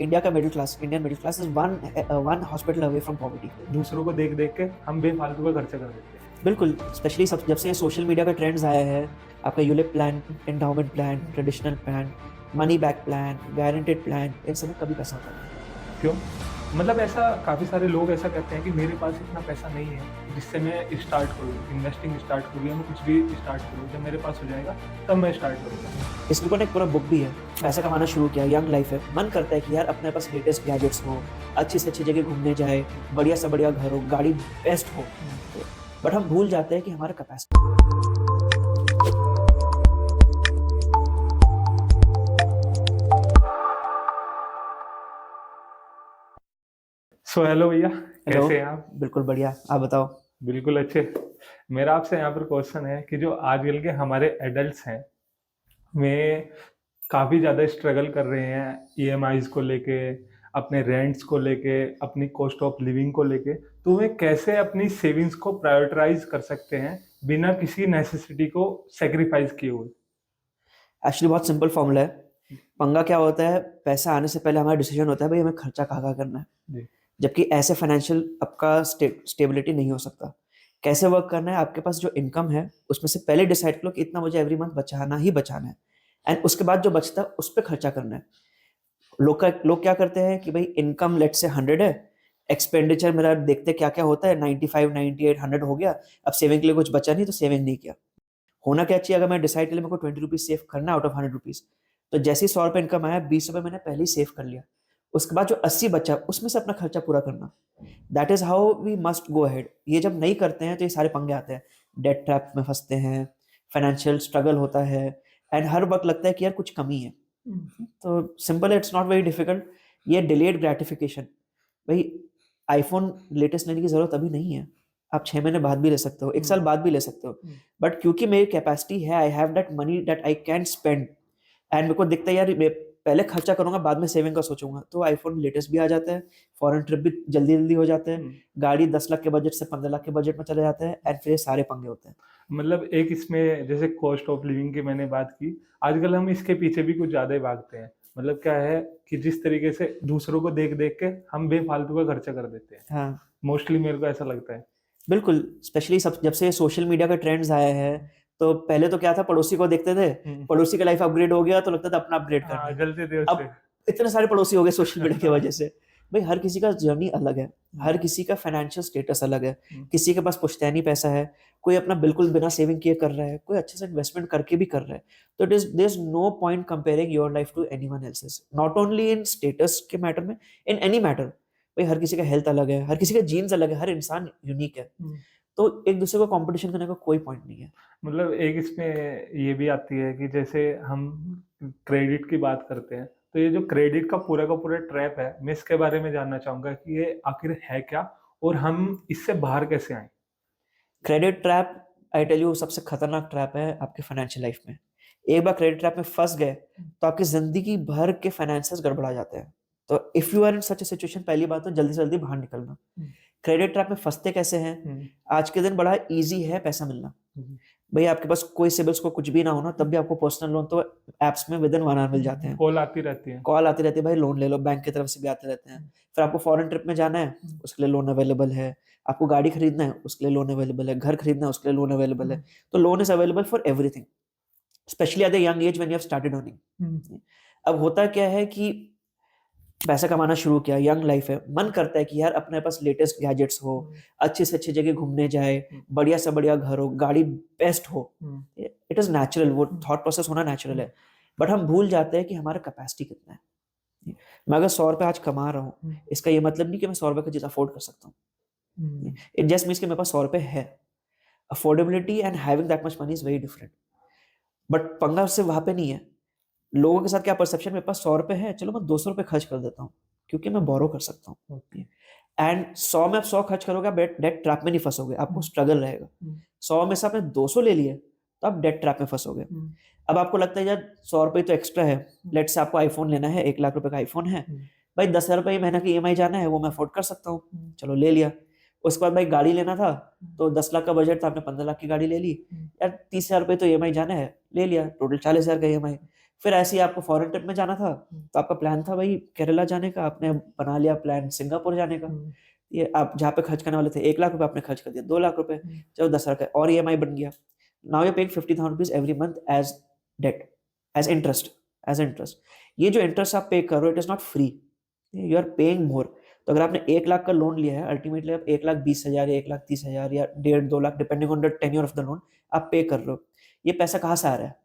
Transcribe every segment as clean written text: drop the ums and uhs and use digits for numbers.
India का middle class, Indian middle class is one hospital away from poverty. दूसरों को देख देख के हम बेफालतू का खर्चा कर देते हैं। बिल्कुल, स्पेशली सब जब से सोशल मीडिया का ट्रेंड्स आया है, आपका ULIP plan, endowment plan, traditional plan, money back plan, guaranteed plan, इन सब में कभी पैसा होता नहीं। क्यों? मतलब ऐसा काफ़ी सारे लोग ऐसा कहते हैं कि मेरे पास इतना पैसा नहीं है जिससे मैं स्टार्ट करूँ, इन्वेस्टिंग स्टार्ट करूँ या मैं कुछ भी स्टार्ट करूँ। जब मेरे पास हो जाएगा तब मैं स्टार्ट करूँगा। इसके ऊपर एक पूरा बुक भी है, पैसा कमाना शुरू किया, यंग लाइफ है, मन करता है कि यार अपने पास लेटेस्ट गैजेट्स हो, अच्छी से अच्छी जगह घूमने जाए, बढ़िया से बढ़िया घर हो, गाड़ी बेस्ट हो, बट हम भूल जाते हैं कि हमारा कैपेसिटी। सो हेलो भैया, हेलो, कैसे हैं आप? बिल्कुल बढ़िया, आप बताओ। बिल्कुल अच्छे। मेरा आपसे यहाँ पर क्वेश्चन है कि जो आजकल के हमारे एडल्ट्स हैं, वे काफ़ी ज़्यादा स्ट्रगल कर रहे हैं ईएमआईज़ को लेके, अपने रेंट्स को लेके, अपनी कॉस्ट ऑफ लिविंग को लेके। तो वे कैसे अपनी सेविंग्स को प्रायोरिटाइज़ कर सकते हैं, बिना किसी नेसेसिटी को सैक्रिफाइस किए हुए? एक्चुअली बहुत सिंपल फॉर्मूला है। पंगा क्या होता है, पैसा आने से पहले हमारा डिसीजन होता है भाई हमें खर्चा कहाँ करना है। जी। जबकि ऐसे फाइनेंशियल आपका स्टेबिलिटी नहीं हो सकता। कैसे वर्क करना है, आपके पास जो इनकम है उसमें से पहले डिसाइड करो कि इतना मुझे एवरी मंथ बचाना ही बचाना है, एंड उसके बाद जो बचता है उस पर खर्चा करना है। लोग क्या करते हैं कि भाई इनकम लेट से 100 है, एक्सपेंडिचर मेरा देखते क्या क्या होता है, 95, 98, 100 हो गया, अब सेविंग के लिए कुछ बचा नहीं तो सेविंग नहीं किया। होना क्या चाहिए, अगर मैं डिसाइड कर लिया मेरे को 20 रुपीज सेव करना आउट ऑफ 100 रुपीज, तो जैसे ही 100 रुपये इनकम आया, 20 रुपये मैंने पहले ही सेव कर लिया। उसके बाद जो 80 बचा उसमें से अपना खर्चा पूरा करना। That is how we must go ahead. ये जब नहीं करते हैं तो ये सारे पंगे आते हैं, डेट ट्रैप में फंसते हैं, फाइनेंशियल स्ट्रगल होता है, एंड हर वक्त लगता है कि यार कुछ कमी है। तो सिंपल है, इट्स नॉट वेरी डिफिकल्ट। ये डिलेड ग्रेटिफिकेशन, भाई आईफोन लेटेस्ट लेने की जरूरत अभी नहीं है, आप 6 महीने बाद भी ले सकते हो, 1 साल बाद भी ले सकते हो, बट क्योंकि मेरी कैपेसिटी है, I have that money that I can spend, and मेरे को दिखता है यार मैं पहले खर्चा करूंगा बाद में सेविंग का सोचूंगा, तो आईफोन लेटेस्ट भी आ जाता है, फॉरेन ट्रिप भी जल्दी जल्दी हो जाते हैं, गाड़ी 10 लाख के बजट से 15 लाख के बजट में चले जाते हैं, एंड फिर ये सारे पंगे होते हैं। मतलब एक इसमें जैसे कॉस्ट ऑफ लिविंग की मैंने बात की, आजकल हम इसके पीछे भी कुछ ज़्यादा ही भागते हैं। मतलब क्या है कि जिस तरीके से दूसरों को देख-देख के हम बेफालतू का खर्चा कर देते हैं। हाँ, मोस्टली मेरे को ऐसा लगता है। बिल्कुल, स्पेशली सब जब से सोशल मीडिया का ट्रेंड्स आए हैं, तो पहले तो क्या था, पड़ोसी को देखते थे, हुँ। पड़ोसी का लाइफ अपग्रेड हो गया तो लगता था अपना अपग्रेड करना हाँ, है। जलते थे उससे। अब इतने सारे पड़ोसी हो गए सोशल मीडिया की वजह से। भाई हर किसी का जर्नी अलग है, हर किसी का फाइनेंशियल स्टेटस अलग है, हुँ। किसी के पास पुश्तैनी पैसा है, कोई अपना बिल्कुल बिना सेविंग किए कर रहा है, कोई अच्छे से इन्वेस्टमेंट करके भी कर रहा है। तो it is there is no point comparing your life to anyone else's, not only in status के मैटर में, इन एनी मैटर। भाई हर किसी का हेल्थ अलग है, हर किसी का जीन्स अलग है, हर इंसान यूनिक है, हुँ। तो एक दूसरे को कंपटीशन करने का कोई पॉइंट नहीं है। मतलब एक इसमें ये भी आती है कि जैसे हम क्रेडिट की बात करते हैं, तो ये जो क्रेडिट का पूरा ट्रैप है, मैं इसके बारे में जानना चाहूँगा कि ये आखिर है क्या? और हम इससे बाहर कैसे आएँ? Credit trap, I tell you, सबसे खतरनाक ट्रैप है आपके फाइनेंशियल लाइफ में। एक बार क्रेडिट ट्रैप में फंस गए तो आपकी जिंदगी भर के फाइनेंसेस गड़बड़ा जाते हैं। तो if you are in such a situation, पहली बात तो जल्दी से जल्दी बाहर निकलना। हुँ। क्रेडिट ट्रैप में फंसते कैसे हैं, हुँ। आज के दिन बड़ा इजी है पैसा मिलना। हुँ। भाई आपके पास कोई सिबिल स्कोर कुछ भी ना हो ना, तब भी आपको पर्सनल लोन तो एप्स में विद इन 1 आवर मिल जाते हैं। कॉल आती रहती है। कॉल आती रहती है, भाई लोन ले लो, बैंक की तरफ से भी आते रहते हैं। फिर आपको फॉरेन ट्रिप में जाना है, उसके लिए लोन अवेलेबल है। आपको गाड़ी खरीदना है, उसके लिए लोन अवेलेबल है। घर खरीदना है, उसके लिए लोन अवेलेबल है। तो loan is available for everything, specially at the young age when you have started earning. अब होता क्या है कि पैसा कमाना शुरू किया, यंग लाइफ है, मन करता है कि यार अपने पास लेटेस्ट गैजेट्स हो, अच्छी से अच्छी जगह घूमने जाए, बढ़िया से बढ़िया घर हो, गाड़ी बेस्ट हो। इट इज नेचुरल, वो थॉट प्रोसेस होना नेचुरल है, बट हम भूल जाते हैं कि हमारा कैपेसिटी कितना है। मैं अगर 100 रुपए आज कमा रहा हूँ, इसका ये मतलब नहीं कि मैं 100 रुपए का चीज अफोर्ड कर सकता हूँ। इट जस्ट मीन्स कि मेरे पास 100 रुपए है। Affordability and having that much money is very different. But पंगा उससे वहां पे नहीं है। लोगों के साथ क्या परसेप्शन, मेरे पास 100 रुपए है, चलो मैं 200 रुपए खर्च कर देता हूँ, क्योंकि मैं बोरो कर सकता हूँ। एंड 100 में आप 100 खर्च करोगे, आप डेट ट्रैप में नहीं फंसोगे, आपको स्ट्रगल रहेगा। 100 में से आपने 200 ले लिए तो आप डेट ट्रैप में फंसोगे। अब आपको लगता है यार 100 रुपए तो एक्स्ट्रा है, लेट से आपको आईफोन लेना है, 1 लाख रुपए का आईफोन है, भाई 10,000 रुपए महीना की ईएमआई जाना है, वो मैं अफोर्ड कर सकता हूँ, चलो ले लिया। उसके बाद भाई गाड़ी लेना था, तो 10 लाख का बजट था, आपने 15 लाख की गाड़ी ले ली। यार 30,000 रुपए तो ईएमआई जाना है, ले लिया, टोटल 40,000 का ईएमआई। फिर ऐसे ही आपको फॉरेन ट्रिप में जाना था, तो आपका प्लान था भाई केरला जाने का, आपने बना लिया प्लान सिंगापुर जाने का। ये आप जहाँ पे खर्च करने वाले थे 1 लाख रुपए, आपने खर्च कर दिया 2 लाख रुपए, चलो 10 लाख है, और ईएमआई बन गया। Now you paying 50,000 rupees every month as debt, as interest, as interest. ये जो इंटरेस्ट आप पे कर रहे हो, it is not free, you are paying more. तो अगर आपने 1 लाख का लोन लिया है, अल्टीमेटली आप 1,20,000 या 1,30,000 या 1.5-2 lakh, depending on the tenure of the loan, आप पे कर रहे हो। ये पैसा कहाँ से आ रहा है?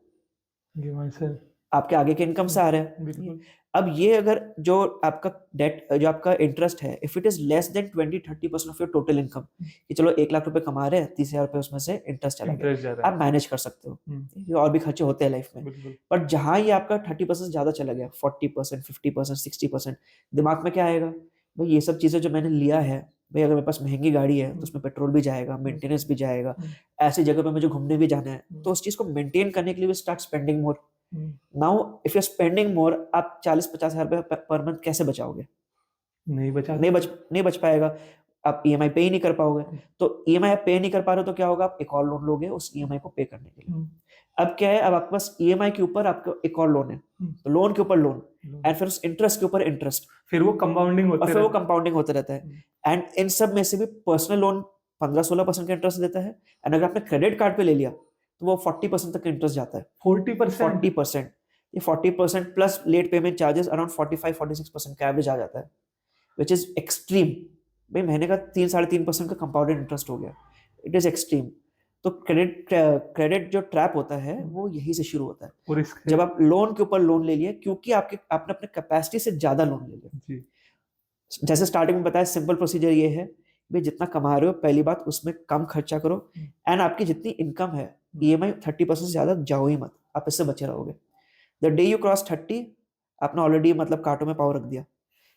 जी भाई सर। आपके आगे के इनकम से आ रहा है। बिल्कुल। अब ये अगर जो आपका डेट, जो आपका इंटरेस्ट है, if it is less than 20-30% of your total income, कि चलो 1 लाख रुपए कमा रहे हैं, 30,000 रुपए उसमें से इंटरेस्ट चला गया, इंटरेस्ट जा रहा आप मैनेज कर सकते हो। है। ये और भी खर्चे होते हैं लाइफ में। बिल्कुल। बट जहां ये आपका 30% ज्यादा चला गया, 40%, 50%, 60%, दिमाग में क्या आएगा? भाई ये सब चीजें जो मैंने लिया है, भाई अगर मेरे पास महंगी गाड़ी है तो उसमें पेट्रोल भी जाएगा, मेंटेनेंस भी जाएगा, ऐसी जगह पे मुझे घूमने भी जाना है, तो उस चीज को मेंटेन करने के लिए start spending more. Now if you spending more, आप 40-50 हजार रुपए पर मंथ कैसे बचाओगे? नहीं बचा नहीं बच पाएगा। आप ईएमआई पे ही नहीं कर पाओगे। तो ईएमआई आप पे नहीं कर पा रहे हो तो क्या होगा? आप एक और लोन लोगे उस ईएमआई को पे करने के लिए। अब क्या है, अब आपके पास ईएमआई के ऊपर आपका एक और लोन है, तो लोन के ऊपर लोन, एंड फिर उस इंटरेस्ट के ऊपर इंटरेस्ट, फिर वो कंपाउंडिंग और फिर वो कंपाउंडिंग होता रहता है। एंड इन सब में से भी पर्सनल लोन 15-16% का इंटरेस्ट देता है, एंड अगर आपने क्रेडिट कार्ड पे ले लिया तो वो 40% तक इंटरेस्ट जाता है। 40%। 40%, ये 40% plus late payment charges around 45-46% का एवरेज आ जाता है, विच इज एक्सट्रीम। भाई महीने का 3-3.5% का कंपाउंडेड इंटरेस्ट हो गया, इट इज एक्सट्रीम। तो क्रेडिट जो ट्रैप होता है वो यही से शुरू होता है, और इसके जब आप लोन के ऊपर लोन ले लिए, क्योंकि आपने अपने कैपेसिटी से ज्यादा लोन ले लिया। जी। जैसे स्टार्टिंग में बताया, सिंपल प्रोसीजर ये है, भाई जितना कमा रहे हो पहली बात उसमें कम खर्चा करो, एंड आपकी जितनी इनकम है, ईएमआई 30% से ज्यादा जाओ ही मत, आप इससे बचे रहोगे। द डे यू क्रॉस 30, आपने ऑलरेडी मतलब कांटों में पाव रख दिया,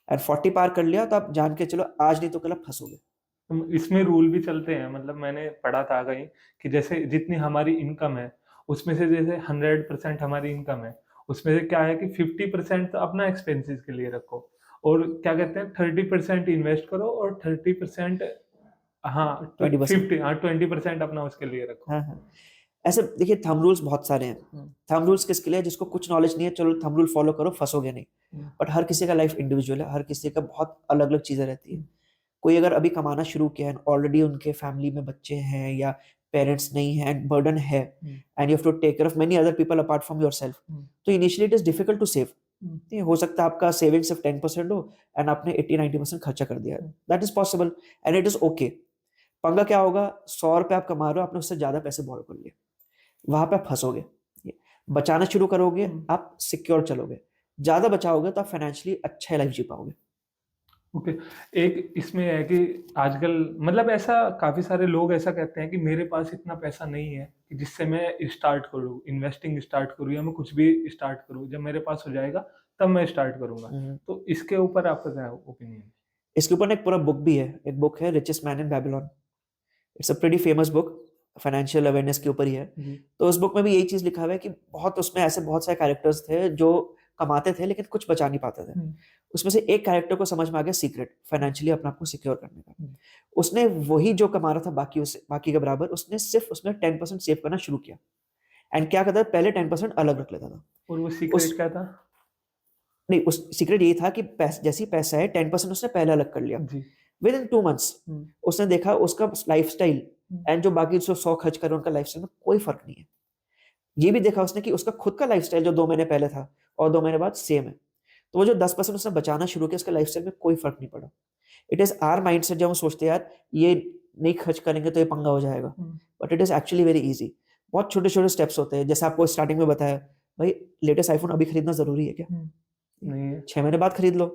एंड 40 पार कर लिया तो आप जान के चलो आज नहीं तो कल आप फंसोगे। इसमें रूल भी चलते हैं, मतलब मैंने पढ़ा था कहीं कि जैसे जितनी हमारी इनकम है उसमें से जैसे 100% हमारी इनकम है, उसमें से क्या है कि 50% तो अपना एक्सपेंसेस के लिए रखो, और क्या कहते हैं 30% इन्वेस्ट करो, और 30% हाँ 20%। 50 हाँ 20% अपना उसके लिए रखो। हाँ हाँ, ऐसे देखिए थंब रूल्स बहुत सारे हैं। थंब रूल्स किसके लिए? जिसको कुछ नॉलेज नहीं है, चलो थंब रूल फॉलो करो, फंसोगे नहीं। बट हर किसी का लाइफ इंडिविजुअल है, हर किसी का बहुत अलग अलग चीजें रहती है। कोई अगर अभी कमाना शुरू किया है, ऑलरेडी उनके फैमिली में बच्चे हैं या पेरेंट्स नहीं है, एंड बर्डन है, and you have to take care of many other people apart from yourself, तो initially it is difficult to save. हो सकता है आपका सेविंग सिर्फ 10% हो, एंड आपने 80-90% खर्चा कर दिया, that is possible and it is okay. पंगा क्या होगा, 100 रुपए आप कमा रहे हो, आपने उससे ज्यादा पैसे बोरो कर लिए, वहां पे आप फंसोगे। बचाना शुरू करोगे, आप सिक्योर चलोगे, ज्यादा बचाओगे तो आप फाइनेंशियली अच्छा लाइफ जी पाओगे। ओके। एक इसमें है कि आजकल मतलब ऐसा काफी सारे लोग ऐसा कहते हैं कि मेरे पास इतना पैसा नहीं है कि जिससे मैं स्टार्ट करूँ, इन्वेस्टिंग स्टार्ट करूँ या मैं कुछ भी स्टार्ट करूँ, जब मेरे पास हो जाएगा तब मैं स्टार्ट करूंगा। तो इसके ऊपर आपका क्या ओपिनियन है? इसके ऊपर एक पूरा बुक भी है, एक बुक है richest man in Babylon, it's a pretty famous book, financial awareness के ऊपर ही है। तो उस बुक में भी यही चीज लिखा हुआ है कि बहुत उसमें ऐसे बहुत सारे कैरेक्टर्स थे जो कमाते थे लेकिन कुछ बचा नहीं पाते थे। उसमें से एक कैरेक्टर को समझ में आ गया सीक्रेट फाइनेंशियली अपने आप को सिक्योर करने का। उसने वही जो कमा रहा था बाकी के बराबर, उसने सिर्फ उसमें 10% सेव करना शुरू किया, एंड क्या करता था, पहले 10% अलग रख लेता था। और वो उस सीक्रेट क्या था? नहीं, उस सीक्रेट यही था कि जैसे ही पैसा है 10% उसने पहले अलग कर लिया। जी। विद इन 2 months उसने देखा उसका लाइफस्टाइल एंड जो बाकी 100 खर्च कर रहे हैं उनका लाइफस्टाइल में कोई फर्क नहीं है। ये भी देखा उसने कि उसका खुद का लाइफस्टाइल जो 2 महीने पहले था और 2 महीने बाद सेम है, तो वो जो 10% उसने बचाना शुरू किया, उसका लाइफस्टाइल में कोई फर्क नहीं पड़ा। इट इज आवर माइंडसेट, जब हम सोचते हैं यार ये नहीं खर्च करेंगे तो ये पंगा हो जाएगा, but it is actually very easy. बहुत छोटे छोटे स्टेप्स होते हैं, जैसे आपको स्टार्टिंग में बताया, भाई लेटेस्ट आईफोन अभी खरीदना जरूरी है क्या? नहीं है। 6 महीने बाद खरीद लो।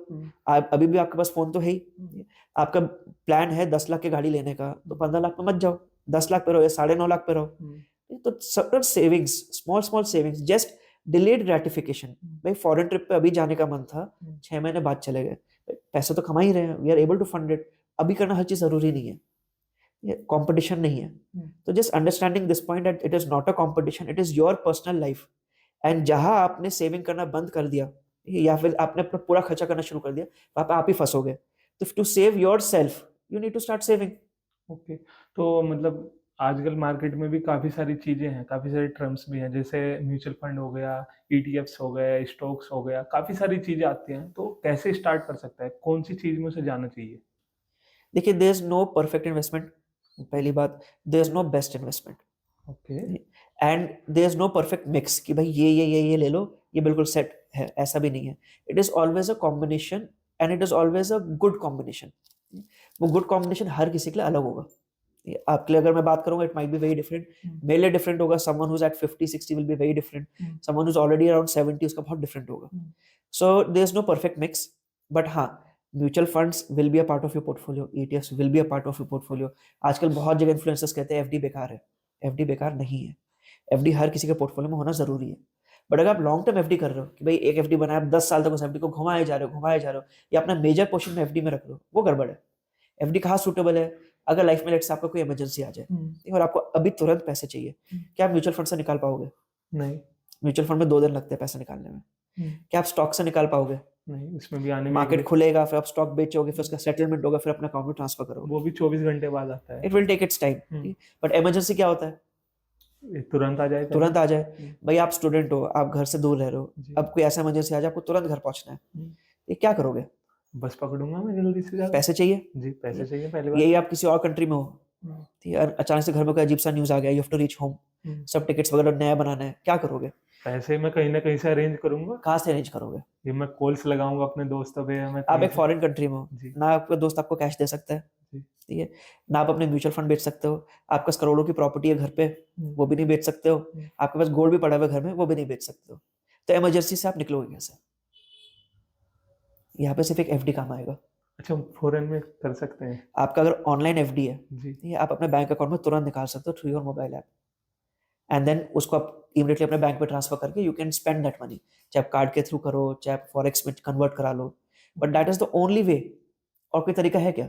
अभी भी आपके पास फोन तो है ही। आपका प्लान है 10 लाख की गाड़ी लेने का, तो 15 लाख पे मत जाओ, 10 लाख पे रहो या 9.5 लाख पे रहो। तो सब savings, small small savings, just delayed gratification. भाई फॉरेन ट्रिप पे अभी जाने का मन था, 6 महीने बाद चले गए, पैसे तो कमा ही रहे हैं, we are able to fund it. अभी करना हर चीज जरूरी नहीं है, ये कंपटीशन नहीं है। तो just understanding this point that it is not a competition, it is your personal life. And जहां आपने सेविंग करना बंद कर दिया या फिर आपने अपना पूरा खर्चा करना शुरू कर दिया, वहां पे आप ही फंसोगे। तो to save yourself you need to start saving. Okay. तो मतलब आजकल मार्केट में भी काफ़ी सारी चीज़ें हैं, काफ़ी सारे टर्म्स भी हैं, जैसे म्यूचुअल फंड हो गया, ईटीएफ्स हो गए, स्टॉक्स हो गया, काफ़ी सारी चीज़ें आती हैं, तो कैसे स्टार्ट कर सकता है? कौन-सी चीज़ में उसे जाना चाहिए? देखिए, there is no perfect investment, पहली बात, there is no best investment okay, and there is no perfect mix कि भाई ये ले लो, ये बिल्कुल सेट है, ऐसा भी नहीं है। It is always a combination and it is always a good combination. वो गुड कॉम्बिनेशन हर किसी के लिए अलग होगा। आपके लिए अगर मैं बात करूँगा, it might be very different, मेरे लिए डिफरेंट होगा, someone who is at 50-60 will be very different, someone who is already around 70 उसका बहुत डिफरेंट होगा। So there is no perfect mix, but हाँ, mutual funds will be a part of your portfolio, ETFs will be a part of your portfolio. आजकल बहुत जगह influencers कहते हैं FD बेकार है। एफडी बेकार नहीं है। एफडी हर किसी के पोर्टफोलियो में होना ज़रूरी है। बट अगर आप लॉन्ग टर्म एफडी कर रहे हो कि भाई एक एफडी बनाया, आप 10 साल तक उस एफडी को घुमाए जा रहे हो या अपना मेजर पोर्शन में एफडी में रख रहे हो, वो गड़बड़ है। एफडी कहाँ सूटेबल है? अगर लाइफ में लेट्स से आपका कोई इमरजेंसी आ जाए और आपको अभी तुरंत पैसे चाहिए, क्या आप म्यूचुअल फंड से निकाल पाओगे? नहीं, म्यूचुअल फंड में 2 दिन लगते हैं पैसे निकालने में। क्या आप स्टॉक से निकाल पाओगे? नहीं, उसमें भी आने में मार्केट खुलेगा, फिर आप स्टॉक बेचोगे, फिर उसका सेटलमेंट होगा, फिर अपने अकाउंट में ट्रांसफर करोगे। वो भी 24 घंटे बाद आता है। It will take its time. But emergency क्या होता है? ये तुरंत आ जाए तुरंत आ जाए। भाई आप स्टूडेंट हो, आप घर से दूर रह रहे हो, जी। अब कोई ऐसा इमरजेंसी आ जाए, आपको तुरंत घर पहुंचना है, ये क्या करोगे? बस पकड़ूँगा मैं जल्दी से ज़्यादा। पैसे चाहिए। जी, पैसे चाहिए पहली बात। यही आप किसी और कंट्री में हो, ठीक है, अचानक से घर में कोई अजीब सा न्यूज़ आ गया, you have to reach home, सब टिकट्स वगैरह नया बनाना है, क्या करोगे? पैसे मैं कहीं न कहीं से अरेंज करूँगा। कहाँ से अरेंज करोगे? ये मैं कॉल्स लगाऊँगा अपने दोस्तों पे या मैं आप कहीं एक से फॉरेन कंट्री में हो, जी, ना आपका दोस्त आपको कैश दे सकता है, जी। ठीक है, ना आप अपने म्यूचुअल फंड बेच सकते हो, आपके पास करोड़ों की प्रॉपर्टी है घर पे, वो भी नहीं बेच सकते हो, आपके पास गोल्ड भी पड़ा हुआ है घर में, वो भी नहीं बेच सकते हो। तो इमरजेंसी से आप निकलोगे कैसे? यहाँ पे सिर्फ एक एफडी काम आएगा। अच्छा फ़ॉरेन में कर सकते हैं। आपका अगर ऑनलाइन एफडी है, जी, ठीक है, आप अपने बैंक अकाउंट में तुरंत निकाल सकते हो through your mobile app and then उसको आप इमीडिएटली अपने बैंक में ट्रांसफर करके you can spend that money, चाहे आप कार्ड के थ्रू करो, चाहे आप फॉरेक्स में कन्वर्ट करा लो, but that is the only way. और कोई तरीका है क्या?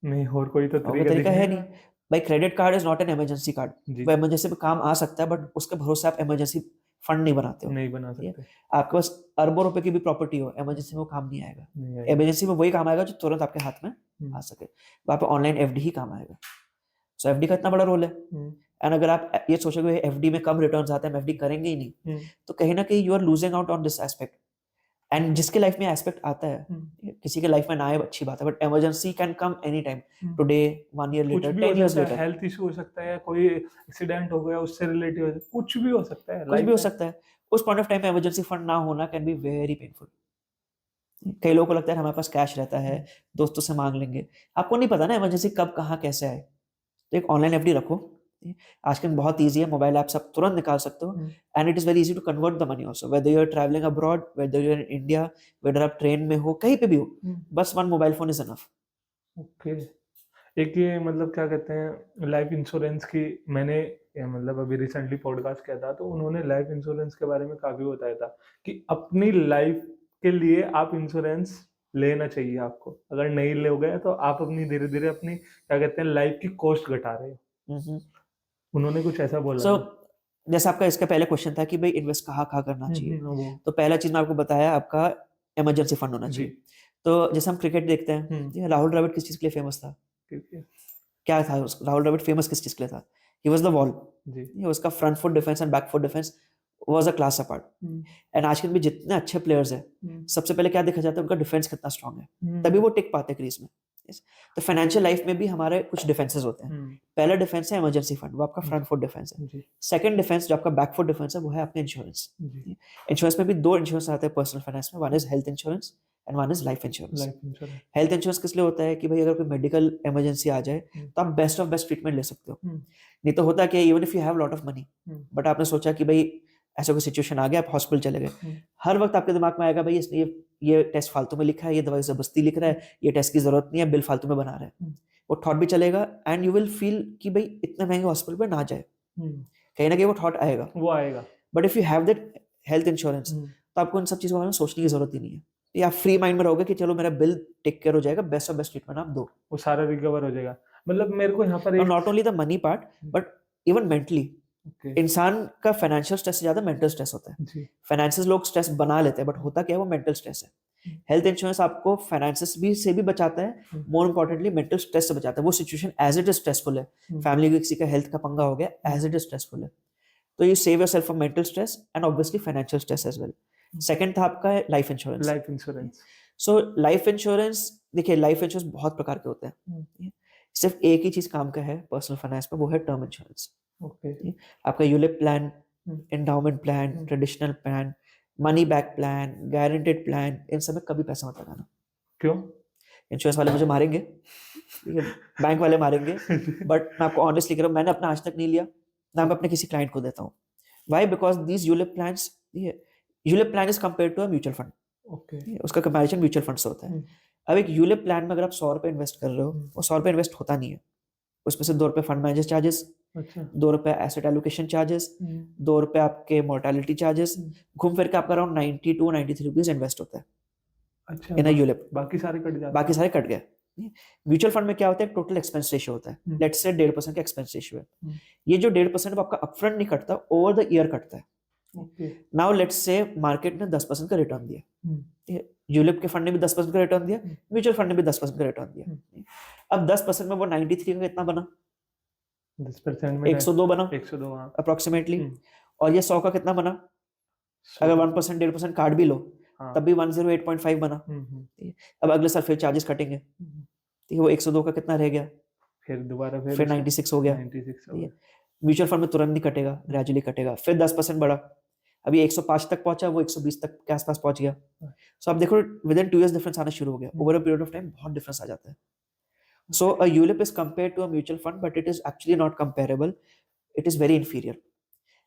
नहीं और कोई तो और कोई तरीका तरीका है दिखाइए। नहीं। भाई credit card is not an emergency card. जी, वो इमरजेंसी में काम आ सकता है, बट उसके भरोसे आप इमरजेंसी फंड नहीं बनाते हो, नहीं बना ठीक है? सकते। आपके पास अरबों रुपए की भी प्रॉपर्टी हो, इमरजेंसी में वो काम नहीं आएगा। नहीं आएगा। इमरजेंसी में वही काम आएगा जो तुरंत आपके हाथ में हुँ, आ सके। वहाँ पे ऑनलाइन एफडी ही काम आएगा। सो एफडी का इतना बड़ा रोल है। हुँ, एंड अगर आप ये सोचोगे एफडी में कम रिटर्न्स आते हैं, हम एफडी करेंगे ही नहीं, हुँ, तो कहीं ना कहीं you are losing out on this aspect. And जिसके लाइफ में एस्पेक्ट आता है, किसी के लाइफ में ना आए अच्छी बात है, but emergency can come any time, today, 1 year कुछ लेटर, भी हो 10 इयर्स सकता है, लेटर, हेल्थ इश्यू हो सकता है, कोई एक्सीडेंट हो गया उससे रिलेटेड हो कुछ भी हो सकता है कुछ भी लाइफ हो में। सकता है। उस पॉइंट ऑफ टाइम पे इमरजेंसी फंड ना होना कैन बी वेरी पेनफुल। कई लोगों को लगता है हमारे पास कैश रहता है, दोस्तों से मांग लेंगे। आपको नहीं पता ना इमरजेंसी कब कहाँ कैसे आए। तो एक ऑनलाइन एफडी रखो। आजकल बहुत ईजी है, मोबाइल ऐप सब तुरंत निकाल सकते हो and it is very easy to convert the money also, whether you are travelling abroad, whether you are in India, whether आप ट्रेन में हो, कहीं पे भी हो, बस one mobile phone is enough. Okay. एक ये मतलब क्या कहते हैं लाइफ इंश्योरेंस की मैंने मतलब अभी रिसेंटली पॉडकास्ट किया था तो उन्होंने लाइफ इंश्योरेंस के बारे में काफ़ी बताया था कि अपनी लाइफ के लिए आप इंश्योरेंस लेना चाहिए आपको। अगर नहीं लोगे तो आप अपनी धीरे-धीरे अपनी क्या कहते हैं लाइफ की कॉस्ट घटा रहे हो। उन्होंने कुछ ऐसा बोला सो था। जैसे आपका इसका पहले क्वेश्चन था कि भाई इन्वेस्ट कहाँ कहाँ करना चाहिए, वो तो पहला चीज मैं आपको बताया, आपका इमरजेंसी फंड होना जी, चाहिए। तो जैसे हम क्रिकेट देखते हैं, ये राहुल द्रविड़ किस चीज के लिए फेमस था? ठीक है। क्या था राहुल द्रविड़ फेमस किस चीज के लिए था? He was the wall. जी। उसका front foot defence and back foot defence was a class apart. And आज के भी जितने अच्छे प्लेयर्स हैं, सबसे पहले क्या देखा जाता है, उनका डिफेंस कितना स्ट्रांग है, तभी वो टिक पाते क्रीज में। Yes. तो फाइनेंशियल लाइफ में भी हमारे कुछ डिफेंसेस होते हैं। पहला डिफेंस है इमरजेंसी फंड, वो आपका फ्रंट फुट डिफेंस है। जी, सेकंड डिफेंस जो आपका बैक फुट डिफेंस है, वो है आपका इंश्योरेंस। जी, इंश्योरेंस में भी 2 इंश्योरेंस आते हैं पर्सनल फाइनेंस में, one is health insurance and one is life insurance. Life insurance. Health insurance किस लिए होता है कि भाई अगर कोई मेडिकल इमरजेंसी आ जाए तो आप बेस्ट ऑफ बेस्ट ट्रीटमेंट ले सकते हो। नहीं तो होता क्या, even if you have lot of money, but आपने सोचा कि भाई ऐसा कोई सिचुएशन आ गया, आप हॉस्पिटल चले गए, हर वक्त आपके दिमाग में आएगा भाई इसने ये टेस्ट फालतू में लिखा है, ये दवाई जबरदस्ती लिख रहा है, ये टेस्ट की जरूरत नहीं है, बिल फालतू में बना रहा है। वो थॉट भी चलेगा एंड यू विल फील कि भाई इतने महंगे हॉस्पिटल में ना जाए, कहीं ना कहीं वो थॉट आएगा। वो आएगा। But if you have that health insurance, तो आपको इन सब चीजों के बारे में सोचने की जरूरत ही नहीं है। ये आप फ्री माइंड में रहोगे कि चलो मेरा बिल टेक केयर हो जाएगा, बेस्ट ऑफ बेस्ट ट्रीटमेंट आप दो। वो सारा रिकवर हो जाएगा। मतलब मेरे को यहाँ पर और एक not only the money part, but even mentally okay, इंसान का फाइनेंशियल स्ट्रेस से ज्यादा मेंटल स्ट्रेस होता है। जी, फाइनेंशियल लोग स्ट्रेस बना लेते हैं, बट होता क्या है, वो मेंटल स्ट्रेस है। हेल्थ इंश्योरेंस आपको फाइनेंसेस भी से भी बचाता है, मोर इम्पोर्टेंटली मेंटल स्ट्रेस से बचाता है। वो situation as it is stressful है, फैमिली के किसी का हेल्थ का पंगा हो गया, एज इट इज स्ट्रेसफुल है, तो you save yourself from mental stress and obviously financial stress as well. Second था आपका life insurance. Life insurance. So life insurance, देखिए लाइफ इंश्योरेंस बहुत प्रकार के होते हैं, सिर्फ एक ही चीज काम का है पर्सनल फाइनेंस में, वो है टर्म इंश्योरेंस। ओके। आपका ULIP plan, endowment plan, traditional plan, money back plan, guaranteed plan, इन सब में कभी पैसा मत लगाना। क्यों? इंश्योरेंस वाले मुझे मारेंगे, ठीक है, बैंक वाले मारेंगे, बट मैं आपको ऑनेस्टली कह रहा हूँ, मैंने अपना आज तक नहीं लिया, ना मैं अपने किसी क्लाइंट को देता हूँ। Why? Because these ULIP plans, ULIP plan is compare to a mutual fund, okay. उसका कंपैरिजन म्यूचुअल फंड से होता है। अब एक यूलिप प्लान में अगर आप 100 रुपए इन्वेस्ट कर रहे हो, वो 100 रुपए इन्वेस्ट होता नहीं है, उसमें से 2 रुपए फंड मैनेजर चार्जेस, अच्छा। 2 रुपए एसेट एलोकेशन चार्जेस, 2 रुपए आपके मोर्टेलिटी चार्जेस, घूम फिर के आपका अराउंड 90 to 93 रुपीज इन्वेस्ट होता है अच्छा। इन अ यूलिप। बाकी सारे कट जाते बाकी सारे कट गए। म्यूचुअल फंड में क्या होता है, टोटल एक्सपेंस रेशियो होता है, लेट्स से 1.5% का एक्सपेंस रेशियो है। ये जो 1.5% आपका अपफ्रंट नहीं कटता, ओवर द ईयर कटता है। Okay. Now let's say market ने 10% का रिटर्न दिया, यूलिप के फंड ने भी 10% का रिटर्न दिया, म्यूचुअल फंड ने भी 10% का रिटर्न दिया। अब 10% में वो 93 का कितना बना? 10% में 102 बना 102, हाँ। अप्रोक्सीमेटली। और ये 100 का कितना बना? अगर 1% 1.5% काट भी लो, हाँ। तब भी 108.5 बना। अब अगले साल फिर चार्जेस कटेंगे, ठीक है, वो 102 का कितना रह गया? फिर दोबारा फिर 96 हो गया। 96 हो गया। म्यूचुअल फंड में तुरंत नहीं कटेगा, ग्रेजुअली कटेगा, फिर 10% बढ़ा, अभी 105 तक पहुंचा, वो 120 तक के आसपास पहुंच गया। सो आप देखो विद इन 2 इयर्स डिफरेंस आना शुरू हो गया, over a period of time बहुत डिफरेंस आ जाता है। So a ULIP is compared to a mutual fund, but it is actually not comparable, it is very inferior.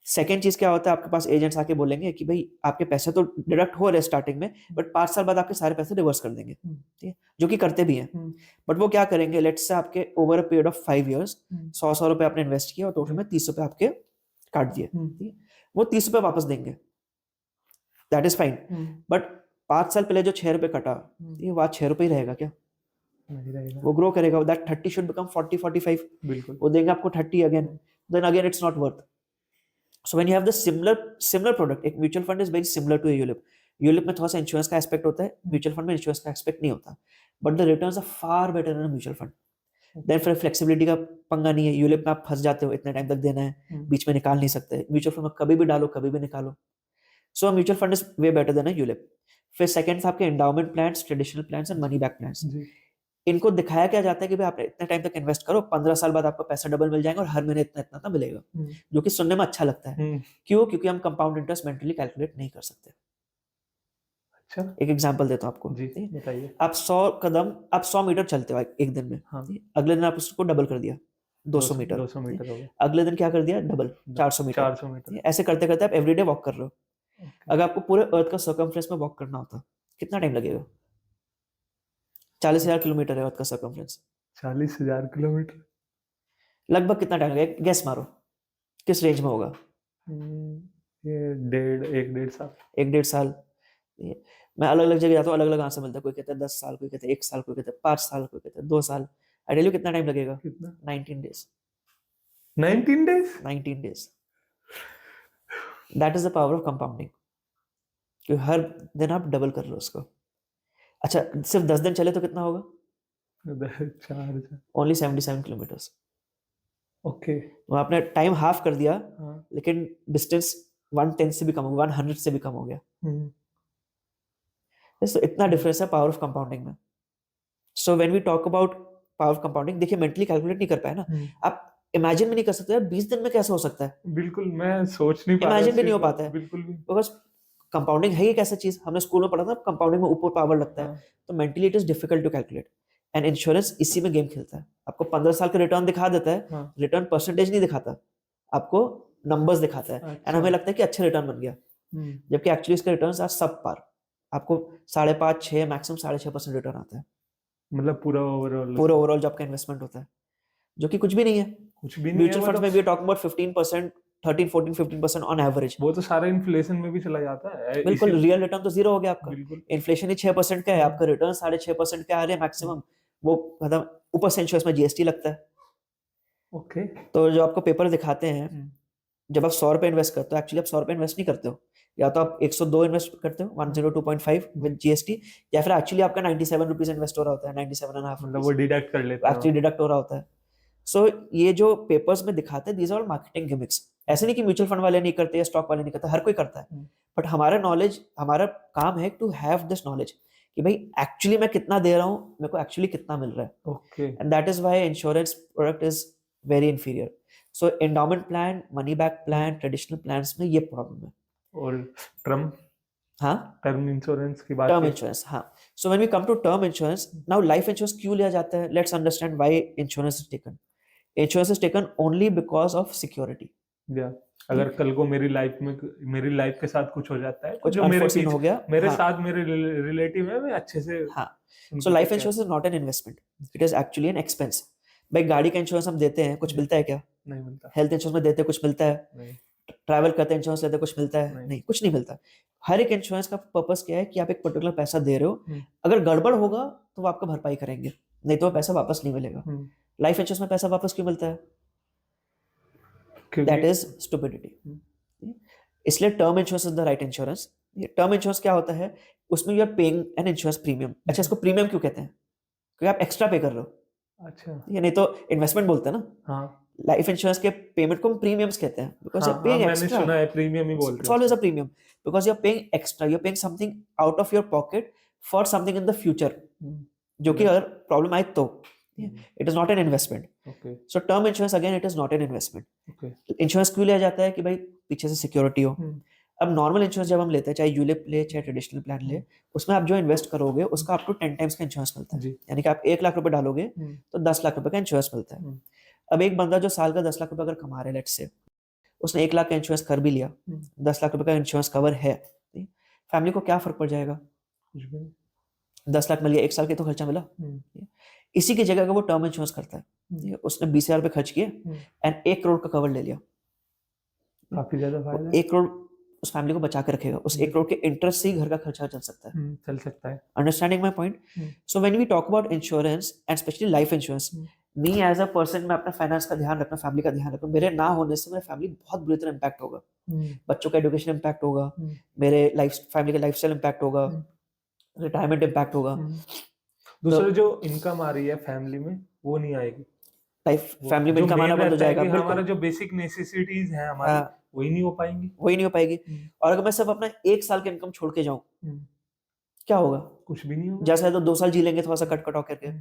Second चीज क्या होता है, आपके पास एजेंट्स आके बोलेंगे कि भाई आपके पैसे तो डिडक्ट हो रहे स्टार्टिंग में, बट 5 साल बाद आपके सारे पैसे रिवर्स कर देंगे, ठीक है, जो कि करते भी हैं। बट वो क्या करेंगे, लेट्स से आपके over a period of 5 years 100 रुपए आपने इन्वेस्ट किया और टोटल में 30 रुपए आपके काट दिए, ठीक है, वो 30 रुपए वापस देंगे, दैट इज फाइन। बट 5 साल पहले जो 6 रुपए कटा, ये वो 6 रुपए ही रहेगा क्या? नहीं रहेगा। वो ग्रो करेगा, दैट 30 शुड बिकम 40 45, बिल्कुल। वो देंगे आपको 30 again, then again it's not worth. So when you have the similar product, एक mutual fund is very similar to ULIP. ULIP में थोड़ा सा इंश्योरेंस का एस्पेक्ट होता है, म्यूचुअल फंड में इंश्योरेंस का एस्पेक्ट नहीं होता, but the returns are far better in mutual fund. Then फिर फ्लेक्सिबिलिटी का पंगा नहीं है, यूलिप में आप फंस जाते हो, इतने टाइम तक देना है, बीच में निकाल नहीं सकते। म्यूचुअल फंड में कभी भी डालो, कभी भी निकालो। So mutual fund is way better than a ULIP. फिर सेकंड था आपके endowment plans, traditional plans and money back plans. इनको दिखाया क्या जाता है कि भाई आप इतने टाइम तक इन्वेस्ट करो, 15 साल बाद आपको पैसा डबल मिल जाएगा और हर महीने इतना इतना मिलेगा, जो कि सुनने में अच्छा लगता है। क्यों? क्योंकि हम कंपाउंड इंटरेस्ट मेंटली कैलकुलेट नहीं कर सकते। अच्छा। एक एग्जांपल देता हूं आपको, जी बताइए। आप 100 मीटर चलते हो एक दिन में, हाँ। अगले दिन आप उसको डबल कर दिया 200 मीटर, 200 मीटर हो गया। अगले दिन क्या कर दिया? Double 400 metre. 400 मीटर। ऐसे करते करते आप एवरीडे वॉक कर रहे हो। अगर आपको पूरे अर्थ का सर्कमफ्रेंस में वॉक करना होता, कितना टाइम लगेगा? 40,000 किलोमीटर है अर्थ का सर्कमफ्रेंस। 40,000 किलोमीटर लगभग कितना टाइम लगेगा? गेस मारो, किस रेंज में होगा? ये 1.5 साल। 1-1.5 साल। मैं अलग अलग जगह जाता हूँ, अलग अलग आंसर मिलता है। कोई कहता है 10 साल, कोई कहता है 1 साल, कोई कहता है 5 साल, कोई कहता है 2 साल। आई टेल यू कितना टाइम लगेगा? कितना? 19 days. 19 days? 19 days. That is the power of compounding, कि हर दिन आप डबल कर लो उसको। अच्छा, सिर्फ 10 दिन चले तो कितना होगा? 4 ओनली 77 किलोमीटर्स। ओके। तो आपने टाइम हाफ कर दिया, हाँ। लेकिन डिस्टेंस 110 से भी कम हो गया, 100 से भी कम हो गया। तो इतना डिफरेंस है पावर ऑफ कंपाउंडिंग में। So when we talk about power of compounding, देखिए मेंटली कैलकुलेट नहीं कर पाए ना आप, इमेजिन भी नहीं कर सकते यार 20 दिन में कैसे हो सकता है। बिल्कुल, मैं सोच नहीं पा रहा, इमेजिन भी नहीं हो पाता है, बिल्कुल भी। बिकॉज कंपाउंडिंग है ही एक ऐसा चीज, हमने स्कूल में पढ़ा था, कंपाउंडिंग में ऊपर पावर लगता है, तो mentally it is difficult to calculate. And insurance इसी में गेम खेलता है, आपको 15 साल का रिटर्न दिखा देता है, रिटर्न परसेंटेज नहीं दिखाता, आपको नंबर्स दिखाता है। एंड हमें लगता है कि अच्छा रिटर्न बन गया, जबकि एक्चुअली इसके रिटर्न्स आर सब पार। आपको 5.5 6 मैक्सिमम 6.5% रिटर्न आता है, मतलब पूरा ओवरऑल जो आपका इन्वेस्टमेंट होता है, जो कि कुछ भी नहीं है। कुछ भी नहीं है। म्यूचुअल फंड्स में भी टॉक अबाउट 15%, 13 14 15% ऑन एवरेज। वो तो सारा इन्फ्लेशन में भी चला जाता है। बिल्कुल, रियल रिटर्न तो जीरो हो गया आपका। बिल्कुल। इन्फ्लेशन ही 6% का है, आपका रिटर्न 6.5% का आ रहे हैं मैक्सिमम। वो मतलब ऊपर से इंश्योरेंस में जीएसटी लगता है। ओके। तो जो आपको पेपर दिखाते हैं, जब आप 100 रुपए इन्वेस्ट करते हो, एक्चुअली आप 100 रुपए इन्वेस्ट नहीं करते हो, या तो आप 102 इन्वेस्ट करते हो 102.5 विद जीएसटी, या फिर एक्चुअली आपका 97 रुपीज इन्वेस्ट हो रहा होता है, 97.5 मतलब वो डिडक्ट कर लेते हैं एक्चुअली डिडक्ट हो रहा होता है। सो ये जो पेपर्स में दिखाते हैं दीज आर मार्केटिंग गिमिक्स। ऐसे नहीं कि म्यूचुअल फंड वाले नहीं करते या स्टॉक वाले नहीं करते, हर कोई करता है। बट हमारा नॉलेज, हमारा काम है टू हैव दिस नॉलेज कि भाई एक्चुअली मैं कितना दे रहा हूँ, मेरे को एक्चुअली कितना मिल रहा है। Okay and that is why insurance product is very inferior. So endowment plan, money back plan, traditional plans में ये प्रॉब्लम है। और टर्म हाँ, टर्म इंश्योरेंस की बात टर्म की। इंश्योरेंस, हाँ। So when we come to term insurance, now life insurance क्यों लिया जाता है? Let's understand why insurance is taken. Insurance is taken only because of security. या अगर कल को मेरी लाइफ के साथ कुछ हो जाता है, तो कुछ जो मेरे अनफोर्सीन हो गया, मेरे हाँ, साथ मेरे रिलेटिव है, मैं अच्छे से हाँ। उनकी so life take care- insurance is not an investment, it is actually an expense. भाई गाड़ी का इंश्योरेंस हम देते हैं, कुछ मिलता है क्या? नहीं मिलता। हेल्थ इंश्योरेंस में देते हैं, कुछ मिलता है? नहीं ट्रैवल करते हैं, इंश्योरेंस लेते हैं, कुछ मिलता है? नहीं। नहीं, कुछ नहीं मिलता। हर एक इंश्योरेंस का पर्पस क्या है कि आप एक पर्टिकुलर पैसा दे रहे हो, अगर गड़बड़ होगा तो वो आपका भरपाई करेंगे, नहीं तो वो पैसा वापस नहीं मिलेगा। लाइफ इंश्योरेंस में पैसा वापस क्यों मिलता है? That is stupidity. इसलिए term insurance is the right insurance. Term insurance क्या होता है? उसमें you are paying an insurance premium. अच्छा, इसको प्रीमियम क्यों कहते हैं? क्योंकि आप एक्स्ट्रा पे कर रहे हो। अच्छा ये नहीं तो इन्वेस्टमेंट बोलते हैं ना। हाँ लाइफ इंश्योरेंस के पेमेंट को हम प्रीमियम्स कहते हैं, बिकॉज हाँ यू आर हाँ, पेइंग मैंने एक्स्ट्रा। सुना है प्रीमियम ही बोल It's रहे always हो। a premium because you're paying extra. You're paying something out of your pocket for something in the future, जो कि अगर प्रॉब्लम आए तो। It is not an investment. Okay So term insurance again, it is not an investment. Okay insurance क्यों लिया जाता है? कि भाई पीछे से सिक्योरिटी हो। अब नॉर्मल इंश्योरेंस जब हम लेते हैं, चाहे यूलिप ले चाहे ट्रेडिशनल प्लान ले, उसमें आप जो इन्वेस्ट करोगे उसका अप टू 10 टाइम्स का इंश्योरेंस मिलता है। जी यानी कि आप 1 लाख रुपए डालोगे तो 10 लाख रुपए का इंश्योरेंस मिलता है। अब एक बंदा जो साल का 10 लाख रुपए अगर कमा रहा है, लेट्स से उसने 1 लाख का इंश्योरेंस कर भी लिया, 10 लाख रुपए का इंश्योरेंस कवर है, फैमिली को क्या फर्क पड़ जाएगा? कुछ भी नहीं। 10 लाख मिल गया, 1 साल के तो खर्चा मिला। इसी की जगह अगर वो टर्म इंश्योरेंस करता है, उसने 20,000 रुपए खर्च किए एंड 1 करोड़ का कवर ले लिया, काफी ज्यादा फायदा 1 करोड़ उस फैमिली को बचा के रखेगा। उस 1 करोड़ के इंटरेस्ट से ही घर का खर्चा चल सकता है। चल सकता है। Understanding my point? So when we talk about insurance and specially life insurance, me as a person, मैं अपना फाइनेंस का ध्यान रखना, फैमिली का ध्यान रखना। मेरे ना होने से मेरी फैमिली बहुत बुरी तरह इम्पैक्ट होगा। बच्चों का एजुकेशन इम्पैक्ट होगा, मेरे फैमिली का लाइफस्टाइल इम्पैक्ट होगा, रिटायरमेंट इम्पैक्ट होगा। दूसरा जो इनकम आ रही है फैमिली में वो नहीं आएगी। लाइफ फैमिली में जो इनकम आना main बंद हो रहता है जाएगा, कि हमारा बिल्कुल जो बेसिक नेसेसिटीज है हमारी, वही नहीं हो पाएंगी। वही नहीं हो पाएगी। और अगर मैं सिर्फ अपना 1 साल का इनकम छोड़ के जाऊं, क्या होगा? कुछ भी नहीं होगा। जैसे तो 2 साल जी लेंगे थोड़ा सा कट ऑफ करके।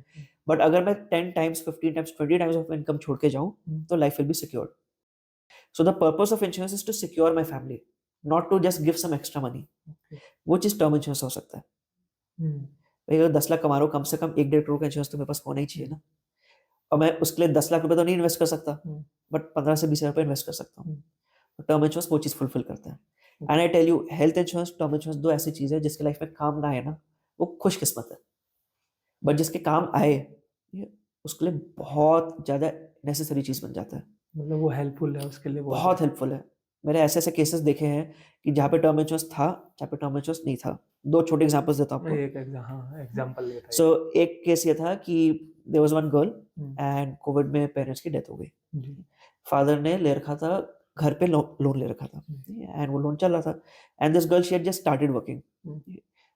बट अगर मैं 10 times, 15 times, 20 times of income छोड़ के जाऊं तो life will be secured. So the purpose of insurance is to secure my family, not to just give some extra money. वो चीज टर्म इंश्योरेंस हो सकता है। भाई अगर 10 लाख कमा रहा हूं, कम से कम 1-1.5 करोड़ का इंश्योरेंस तो मेरे पास होना ही चाहिए ना। और मैं उसके लिए 10 लाख रुपए तो नहीं इन्वेस्ट कर सकता, बट 15 से 20 हजार रुपए इन्वेस्ट कर सकता हूँ। टर्म इंश्योरेंस वो चीज फुलफिल करता है। And I tell you, health insurance, term insurance, दो ऐसी चीज है जिसके लाइफ में काम ना आए ना, वो खुशकिस्मत है। बट जिसके काम आए, ये उसके लिए बहुत ज्यादा नेसेसरी चीज बन जाता है। मतलब वो हेल्पफुल है उसके लिए, बहुत हेल्पफुल है। मैंने ऐसे ऐसे केसेस देखे हैं कि जहाँ पे टर्म इंश्योरेंस था, जहाँ पे टर्म इंश्योरेंस नहीं था। 2 छोटे एग्जांपल्स देता हूँ आपको। एक एग्जांपल लेता है। सो एक केस ये था कि there was one girl and covid में पेरेंट्स की डेथ हो गई। फादर ने ले रखा था, घर पे लोन ले रखा था, एंड वो लोन चल रहा था। And this girl she had just started working.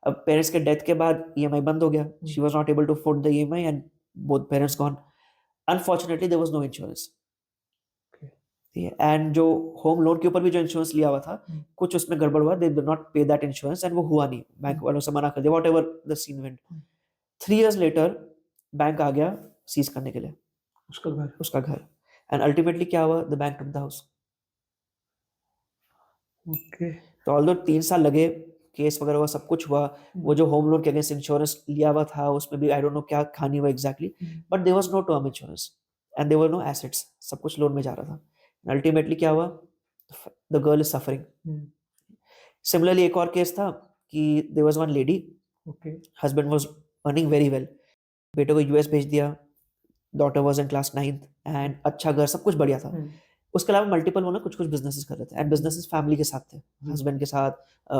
अब पेरेंट्स के डेथ के बाद ईएमआई बंद हो गया। She was not able to afford the EMI and both parents gone. Unfortunately there was no insurance. And जो होम लोन के ऊपर भी जो इंश्योरेंस लिया हुआ था, कुछ उसमें गड़बड़ हुआ, they did not pay that insurance and वो हुआ नहीं। बैंक वालों से मना कर दिया, whatever the scene went. 3 years later bank आ गया सीज करने के लिए उसका घर। एंड अल्टीमेटली क्या हुआ? The bank took the house. Okay. तो ऑल्दो 3 साल लगे, केस वगैरह हुआ, सब कुछ हुआ। वो जो होम लोन के अगेंस्ट इंश्योरेंस लिया हुआ था, उसमें भी आई डोंट नो क्या कहानी हुआ exactly, but there was no term insurance and there were no assets. सब कुछ लोन में जा रहा था। अल्टीमेटली क्या हुआ? The girl is suffering. Similarly एक और केस था कि there was one lady, husband was earning very well, बेटे को यूएस भेज दिया, daughter was in class 9th and अच्छा घर, सब कुछ बढ़िया था। उसके अलावा मल्टीपल वो ना कुछ कुछ बिजनेसेस कर रहे थे, एंड बिजनेसेस फैमिली के साथ थे, हस्बैंड के साथ,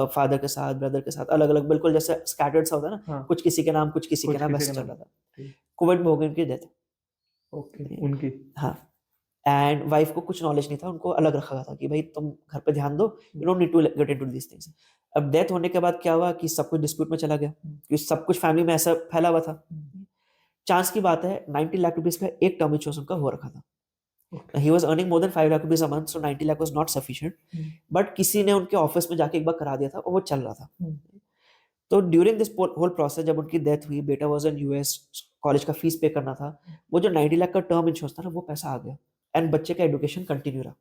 फादर के साथ, ब्रदर के साथ, अलग अलग, बिल्कुल जैसे स्कैटर्ड सा होता है ना, कुछ किसी के नाम, कुछ किसी के नाम, ऐसे चल रहा था। कोविड में हो गई उनकी डेथ। ओके, उनकी। हाँ, एंड वाइफ को कुछ नॉलेज नहीं था, उनको अलग रखा गया था कि भाई तुम घर पे ध्यान दो, you don't need to get into these things. अब डेथ होने के बाद क्या हुआ कि सब कुछ डिस्प्यूट में चला गया, क्योंकि सब कुछ फैमिली में ऐसा फैला हुआ था। चांस की बात है 90 लाख रुपीस का एक टर्म इंश्योरेंस उनका हो रखा था। He was earning more than 5 lakh rupees a month, so 90 lakh was not sufficient, but किसी ने उनके ऑफिस में जाके एक बार करा दिया था और वो चल रहा था। तो ड्यूरिंग दिस होल प्रोसेस जब उनकी डेथ हुई, बेटा वॉज इन यूएस, कॉलेज का फीस पे करना था, वो जो 90 लाख का टर्म इंश्योरेंस था ना, वो पैसा आ गया एंड बच्चे का एजुकेशन कंटिन्यू रहा।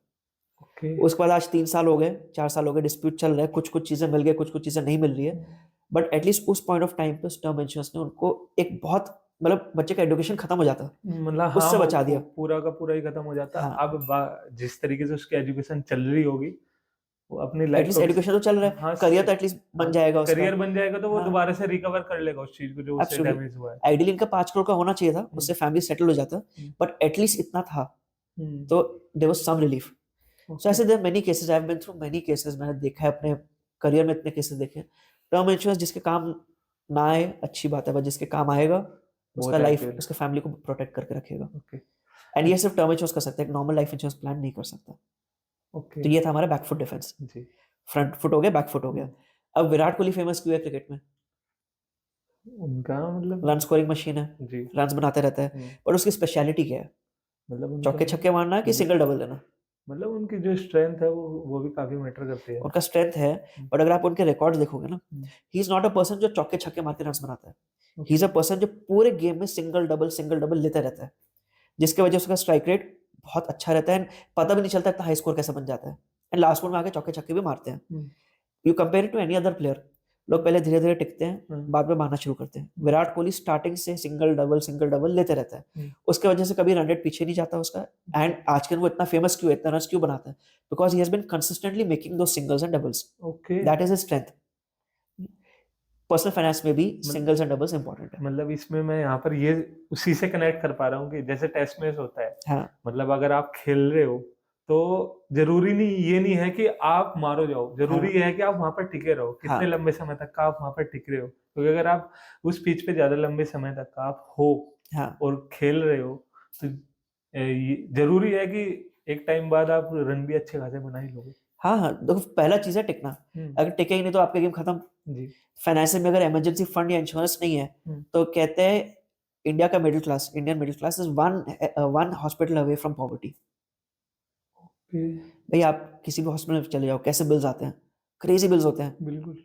उसके बाद आज 3 साल हो गए, 4 साल हो गए, डिस्प्यूट चल रहा है, कुछ कुछ चीजें मिल गई, कुछ कुछ चीजें नहीं मिल रही है, बट एटलीस्ट उस पॉइंट ऑफ टाइम पे उस टर्म इंश्योरेंस ने उनको एक बहुत, मतलब बच्चे का एजुकेशन खत्म हो जाता, मतलब हाँ, उससे वो बचा दिया। पूरा का पूरा ही खत्म हो जाता। हाँ, अब जिस तरीके से उसकी एजुकेशन चल रही होगी, वो अपनी लाइफ एटलीस्ट को एजुकेशन तो चल रहा है, हाँ, करियर तो एटलीस्ट बन जाएगा उसका। करियर बन जाएगा, तो वो हाँ, दोबारा से रिकवर कर लेगा उस चीज को जो उससे एब्सोल्युटली। डैमेज हुआ है। आइडियली इनका 5 करोड़ का होना चाहिए था, उससे फैमिली सेटल हो जाता, बट एटलीस्ट इतना था, तो there was some relief. So ऐसे there many cases, I have been through many cases, मैंने देखा है अपने करियर में, इतने केसेस देखे हैं। टर्म इंश्योरेंस जिसके काम ना आए अच्छी बात है, बट जिसके काम आएगा उसका लाइफ, उसके फैमिली को प्रोटेक्ट करके रखेगा। एंड ये सिर्फ टर्म इंश्योरेंस कर सकता है, एक नॉर्मल लाइफ इंश्योरेंस प्लान नहीं कर सकता। तो ये था हमारा back foot defence. Front foot हो गया, बैक फुट हो गया। अब विराट कोहली फेमस क्यों है क्रिकेट में? उनका मतलब रन स्कोरिंग मशीन है, रन बनाते रहता है, पर उसकी स्पेशलिटी क्या है? मतलब चौके छक्के मारना कि सिंगल डबल लेना? मतलब उनकी जो स्ट्रेंथ है वो भी काफी मैटर करती है। उनका स्ट्रेंथ है, बट अगर आप उनके रिकॉर्ड्स देखोगे ना, he is not a person जो चौके छक्के मार के रन बनाता है। ही इज अ पर्सन जो पूरे गेम में सिंगल डबल लेते रहता है, जिसकी वजह से उसका स्ट्राइक रेट बहुत अच्छा रहता है, पता भी नहीं चलता इतना हाई स्कोर कैसे बन जाता है, एंड लास्ट में आके चौके छक्के भी मारते हैं। You compare it to any other player, लोग पहले धीरे धीरे टिकते हैं, बाद में मारना शुरू करते हैं। विराट कोहली स्टार्टिंग से सिंगल डबल लेते रहता है, उसके वजह से कभी रन रेट पीछे नहीं जाता उसका। एंड आजकल वो इतना फेमस क्यों है, इतना रन क्यों बनाता है? Because he has been consistently making दो singles and doubles. That is his strength. Personal finance में भी सिंगल्स एंड डबल्स इंपॉर्टेंट है। मतलब इसमें मैं यहाँ पर ये उसी से कनेक्ट कर पा रहा हूँ कि जैसे टेस्ट मैच होता है, हाँ, मतलब अगर आप खेल रहे हो तो जरूरी नहीं, ये नहीं है कि आप मारो जाओ, जरूरी हाँ, है कि आप वहां पर टिके रहो, कितने हाँ, लंबे समय तक आप वहां पर टिक रहे हो। क्योंकि अगर आप उस पिच पे ज्यादा लंबे समय तक आप हो हाँ, और खेल रहे हो, तो जरूरी है कि एक टाइम बाद आप रन भी अच्छे खासे बना ही लोगे। हाँ, हाँ, देखो पहला चीज है टिकना। अगर टिके ही नहीं तो आपका गेम खत्म। फाइनेंस में अगर इमरजेंसी फंड या इंश्योरेंस नहीं है, तो कहते हैं Indian middle class is one hospital away from poverty. भाई आप किसी भी हॉस्पिटल में चले जाओ, कैसे बिल्स आते हैं, क्रेजी बिल्स होते हैं, बिल्कुल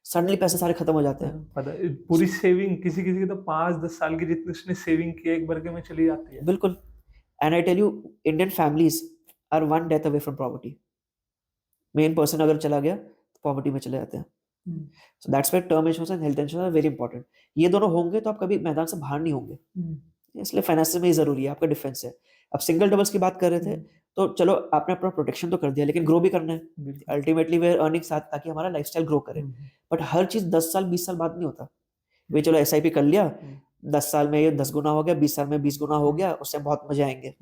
सडनली पैसे सारे खत्म हो जाते हैं। पता है, पूरी सेविंग किसी किसी की तो 5-10 साल की जितनी उसने सेविंग की एक बरके में चली जाती है। बिल्कुल। And I tell you, Indian families are one death away from poverty. Main person अगर चला गया तो पॉवर्टी में चले जाते हैं। So that's why term insurance and health insurance are very important. ये दोनों होंगे तो आप कभी मैदान से बाहर नहीं होंगे, इसलिए फाइनेंस में ही जरूरी है, आपका डिफेंस है। अब सिंगल डबल्स की बात कर रहे थे, तो चलो आपने अपना प्रोटेक्शन तो कर दिया, लेकिन ग्रो भी करना है। अल्टीमेटली वे अर्निंग साथ, ताकि हमारा लाइफस्टाइल ग्रो करे। बट हर चीज 10 साल 20 साल बाद नहीं होता। वे चलो एसआईपी कर लिया, 10 साल में ये 10 गुना हो गया, 20 साल में 20 गुना हो गया, उससे बहुत मजे आएंगे।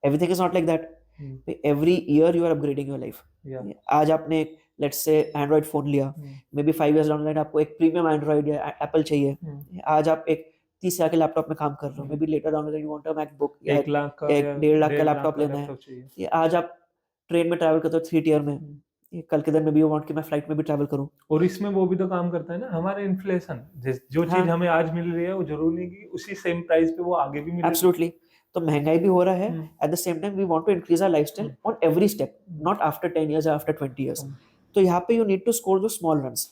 Everything is not like that. Every year you are upgrading your life. आज आपने लेट्स से एंड्रॉइड फोन लिया, maybe 5 years down the line आपको एक प्रीमियम एंड्रॉइड या एप्पल चाहिए। आज आप एक 30 हजार के लैपटॉप में काम कर रहे हो, maybe later down the line you want a MacBook या 1 लाख का एक या 1.5 लाख का 1.5 लैपटॉप लाख का लेना है। लैपटॉप चाहिए। ये आज आप ट्रेन में ट्रैवल करते हो 3 टियर में, ये कल के दिन में भी यू वांट कि मैं फ्लाइट में भी ट्रैवल करूं। और इसमें वो भी तो काम करता है ना, हमारा इन्फ्लेशन, जो चीज हमें आज मिल रही है वो जरूरी नहीं कि उसी सेम प्राइस पे वो आगे भी मिलेगी। एब्सोल्युटली। तो महंगाई भी हो रहा है, at the same time we want to increase our lifestyle on every step, not after 10 years, after 20 years. तो यहाँ पे यू नीड टू स्कोर दो स्मॉल रन्स।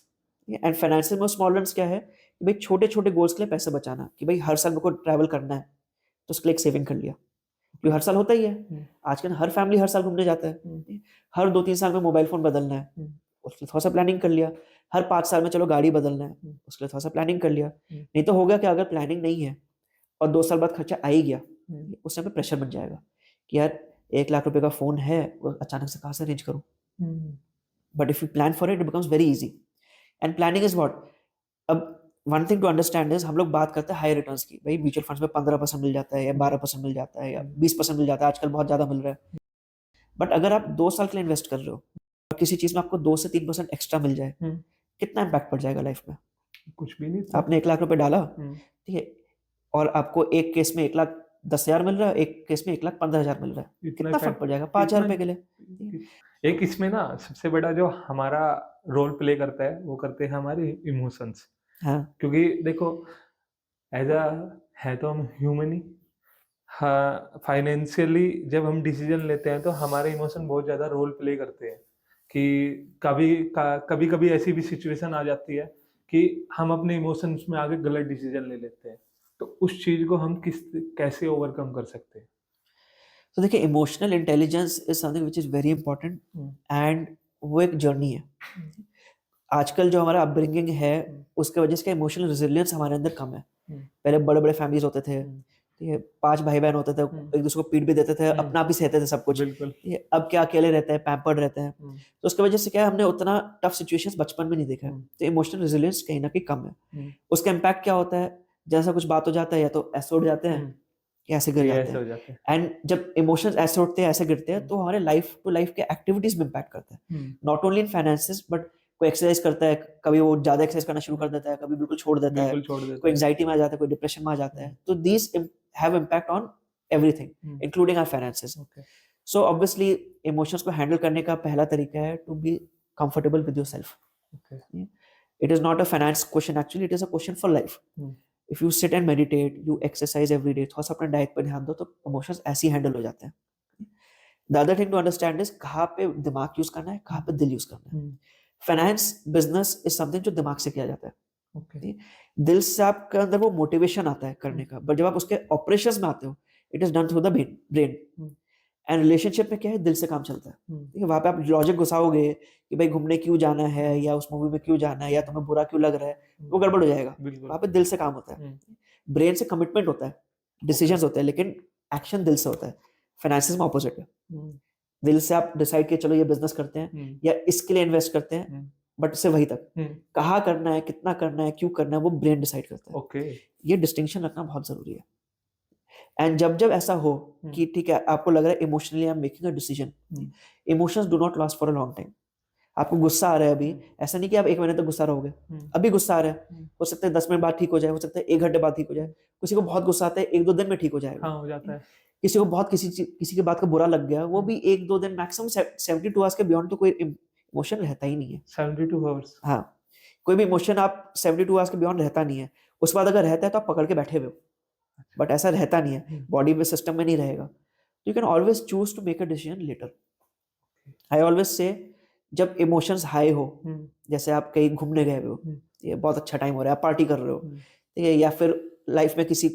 एंड फाइनेंशियल में स्मॉल रन्स क्या है कि भाई छोटे छोटे गोल्स के लिए पैसे बचाना, कि भाई हर साल मेरे को ट्रैवल करना है, तो उसके लिए एक सेविंग कर लिया, जो हर साल होता ही है। आजकल हर फैमिली हर साल घूमने जाता है, हर 2-3 साल में मोबाइल फोन बदलना है, उसके लिए थोड़ा सा प्लानिंग कर लिया। हर 5 साल में चलो गाड़ी बदलना है, उसके लिए थोड़ा सा प्लानिंग कर लिया। नहीं तो हो गया कि अगर प्लानिंग नहीं है और 2 साल बाद खर्चा आ ही गया, उस समय प्रेशर बन जाएगा कि यार 1 लाख रुपए का फोन है, वो अचानक से कहाँ से अरेंज करूं। But if you plan for it, it becomes very easy. And planning is what, अब one thing to understand is, हम लोग बात करते हैं हाई रिटर्न्स की, भाई म्यूचुअल फंड्स में 15% मिल जाता है या 12% मिल जाता है या 20% मिल जाता है, आजकल बहुत ज्यादा मिल रहा है। बट अगर आप 2 साल के लिए इन्वेस्ट कर रहे हो और किसी चीज में आपको 2 से 3% एक्स्ट्रा मिल जाए, कितना इम्पैक्ट पड़ जाएगा लाइफ में? कुछ भी नहीं। आपने 1 लाख रुपए डाला, ठीक है, और आपको एक केस में 1 लाख 10,000 मिल रहा है, एक केस में 1,15,000 मिल रहा है, इतना कितना फर्क इफेक्ट पड़ जाएगा 5,000 इतना रुपए के लिए। एक इसमें ना सबसे बड़ा जो हमारा रोल प्ले करता है वो करते हैं हमारे इमोशंस। हाँ क्योंकि देखो एज अ है तो हम ह्यूमन ही। हाँ, फाइनेंशियली जब हम डिसीजन लेते हैं तो हमारे इमोशन बहुत ज्यादा रोल प्ले करते हैं कि कभी कभी ऐसी भी सिचुएशन आ जाती है कि हम अपने इमोशंस में आगे गलत डिसीजन ले लेते हैं। तो उस चीज को हम कैसे ओवरकम कर सकते हैं? तो देखिए, emotional intelligence is something which is very important, hmm, and वो एक जर्नी है। आजकल जो हमारा अपब्रिंगिंग है हम्म, उसके वजह से क्या इमोशनल रेजिलियंस हमारे अंदर कम है। हम्म, पहले बड़े बड़े फैमिलीज होते थे, हम्म, ठीक है, 5 भाई बहन होते थे, एक दूसरे को पीट भी देते थे, अपना भी सहते थे सब कुछ, बिल्कुल। ठीक है। अब क्या अकेले रहते हैं, पैम्पर्ड रहते हैं, हम्म, तो उसकी वजह से क्या है, हमने उतना टफ सिचुएशंस बचपन में नहीं देखा है, हम्म, तो इमोशनल रेजिलियंस कहीं ना कहीं कम है। हम्म, उसका इम्पैक्ट क्या होता है, जैसा कुछ बात हो जाता है या तो ऐसे उठ जाते हैं हम्म, या ऐसे गिर ये जाते ऐसे हैं। हो जाते हैं। एंड जब इमोशंस ऐसे उठते हैं ऐसे गिरते हैं हम्म, तो हमारे लाइफ टू लाइफ के एक्टिविटीज में इम्पैक्ट करता है, hmm, not only in finances but कोई एक्सरसाइज करता है, कभी वो ज्यादा एक्सरसाइज करना शुरू कर देता है, कभी बिल्कुल छोड़ देता है, बिल्कुल छोड़ देता कोई है। एंजाइटी में आ जाता है, कोई डिप्रेशन में आ जाता है, हम्म, तो these have impact on everything hmm, including our finances. Okay, so obviously emotions को हैंडल करने का पहला तरीका है to be comfortable with yourself. Okay, it is not a finance question, actually it is a question for life. Hmm, if you sit and meditate, you exercise every day, थोड़ा सा अपने diet पर ध्यान दो, तो इमोशंस ऐसे ही handle हो जाते हैं। The other thing to understand is कहाँ पे दिमाग यूज करना है, कहाँ पे दिल यूज करना है। हम्म, फाइनेंस बिजनेस इज समथिंग जो दिमाग से किया जाता है, ओके, ठीक है? दिल से आपके अंदर वो मोटिवेशन आता है करने का, बट जब आप उसके ऑपरेशंस में आते हो, it is done through the brain. Hmm, and relationship में क्या है, दिल से काम चलता है, हम्म, ठीक है। वहां पे आप लॉजिक घुसाओगे कि भाई घूमने क्यों जाना है, या उस मूवी में क्यों जाना है, या तुम्हें बुरा क्यों लग रहा है, वो गड़बड़ हो जाएगा। बिल्कुल। वहां पे दिल से काम होता है, हम्म, ब्रेन से कमिटमेंट होता है, ओके, डिसीजंस होते हैं, लेकिन एक्शन दिल से होता है। फाइनेंसिस में ऑपोजिट है, हम्म, दिल से आप डिसाइड किए चलो ये बिजनेस करते हैं हम्म, या इसके लिए इन्वेस्ट करते हैं, हम्म, बट सिर्फ वहीं तक। हम्म, कहाँ करना है, कितना करना है, क्यों करना है, वो ब्रेन डिसाइड करता है। ओके, ये डिस्टिंक्शन रखना बहुत जरूरी है। एंड जब जब ऐसा हो कि ठीक है आपको लग रहा है emotionally I am making a decision, emotions do not last for a long time. आपको गुस्सा आ रहा है अभी, ऐसा नहीं कि आप 1 महीने तक गुस्सा रहोगे, अभी गुस्सा आ रहा है, हो सकता है 10 मिनट बाद ठीक हो जाए, हो सकता है 1 घंटे बाद ठीक हो जाए, किसी को बहुत गुस्सा आता है 1-2 दिन में ठीक हो जाएगा, हाँ हो जाता है। किसी को बहुत किसी की बात का बुरा लग गया, वो भी 1-2 दिन, मैक्सिमम 72 आवर्स के बियॉन्ड तो कोई इमोशन रहता ही नहीं है। 72 आवर्स। हाँ, कोई भी इमोशन आप 72 आवर्स के बियॉन्ड रहता नहीं है। उसके बाद अगर रहता है तो आप पकड़ के बैठे हुए हो, बट ऐसा रहता नहीं है, बॉडी में सिस्टम में नहीं रहेगा। You can always choose to make a decision later. I always say जब इमोशंस हाई हो, जैसे आप कहीं घूमने गए हो, ये बहुत अच्छा टाइम हो रहा है, आप पार्टी कर रहे हो, ठीक है, या फिर लाइफ में किसी